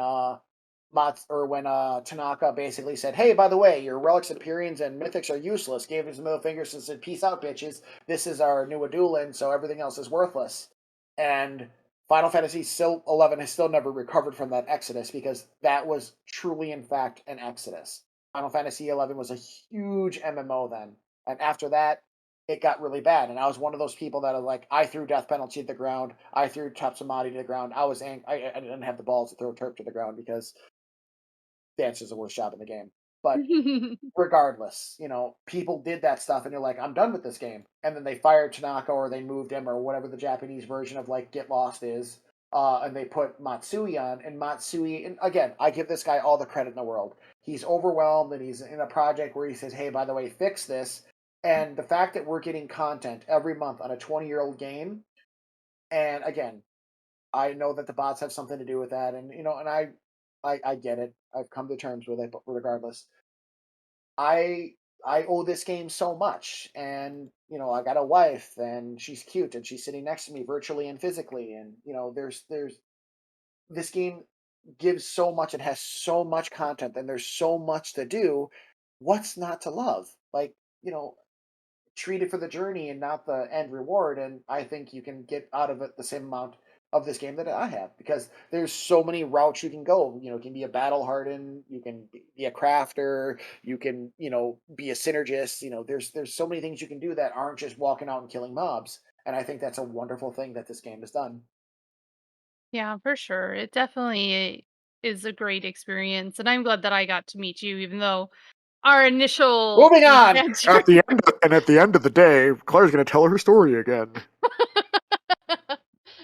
Speaker 1: Tanaka basically said, "Hey, by the way, your relics, Empyreans, and mythics are useless." Gave his middle fingers and said, "Peace out, bitches. This is our new Adulan, so everything else is worthless." And Final Fantasy still 11 has still never recovered from that exodus, because that was truly, in fact, an exodus. Final Fantasy 11 was a huge MMO then, and after that, it got really bad. And I was one of those people that are like, I threw Death Penalty to the ground, I threw Tapsamadi to the ground. I didn't have the balls to throw Turp to the ground because dance is the worst job in the game. But regardless, people did that stuff, and they're like, I'm done with this game. And then they fired Tanaka, or they moved him, or whatever the Japanese version of like Get Lost is. And they put Matsui on, and Matsui, and again, I give this guy all the credit in the world. He's overwhelmed, and he's in a project where he says, hey, by the way, fix this. And the fact that we're getting content every month on a 20-year-old game, and again, I know that the bots have something to do with that, and I get it. I've come to terms with it, but regardless, I I owe this game so much, and I got a wife, and she's cute, and she's sitting next to me virtually and physically, and there's this game gives so much, it has so much content, and there's so much to do. What's not to love? Like, you know, treat it for the journey and not the end reward. And I think you can get out of it the same amount of this game that I have, because there's so many routes you can go. You can be a battle hardened, you can be a crafter, you can be a synergist. There's so many things you can do that aren't just walking out and killing mobs. And I think that's a wonderful thing that this game has done.
Speaker 2: Yeah, for sure. It definitely is a great experience, and I'm glad that I got to meet you, even though our initial
Speaker 1: Moving on.
Speaker 2: banter
Speaker 3: At the end of the day, Claire's going to tell her story again.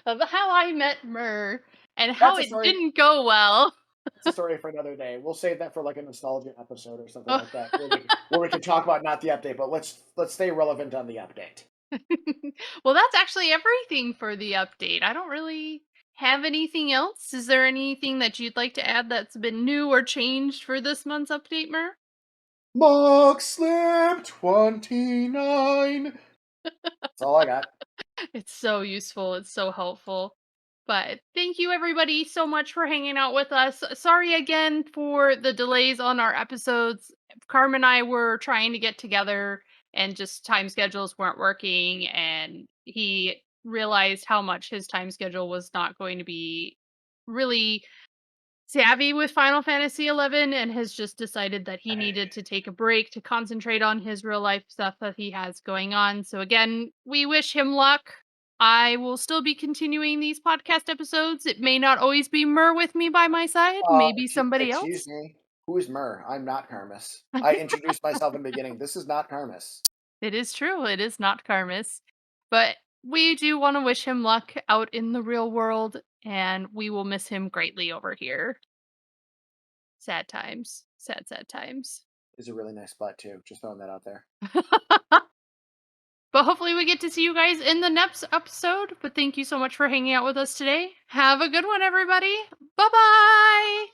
Speaker 2: of how I met Myrrh and
Speaker 1: That's
Speaker 2: how
Speaker 1: a
Speaker 2: it
Speaker 1: story.
Speaker 2: didn't go well.
Speaker 1: It's a story for another day. We'll save that for like a nostalgia episode or something like that, where we can talk about not the update, but let's stay relevant on the update.
Speaker 2: Well, that's actually everything for the update. I don't really have anything else. Is there anything that you'd like to add that's been new or changed for this month's update, Mer?
Speaker 1: Mog Slip 29. That's all I got.
Speaker 2: It's so useful. It's so helpful. But thank you everybody so much for hanging out with us. Sorry again for the delays on our episodes. Carm and I were trying to get together and just time schedules weren't working, and he realized how much his time schedule was not going to be really savvy with Final Fantasy 11 and has just decided that he needed to take a break to concentrate on his real life stuff that he has going on. So again, we wish him luck. I will still be continuing these podcast episodes. It may not always be Mur with me by my side, maybe somebody
Speaker 1: Excuse
Speaker 2: else.
Speaker 1: me. Who's Mur? I'm not Karmas. I introduced myself in the beginning. This is not Karmas.
Speaker 2: It is true, it is not Karmas. But we do want to wish him luck out in the real world, and we will miss him greatly over here. Sad times. Sad, sad times.
Speaker 1: Is a really nice butt too. Just throwing that out there.
Speaker 2: But hopefully we get to see you guys in the next episode. But thank you so much for hanging out with us today. Have a good one, everybody. Bye-bye.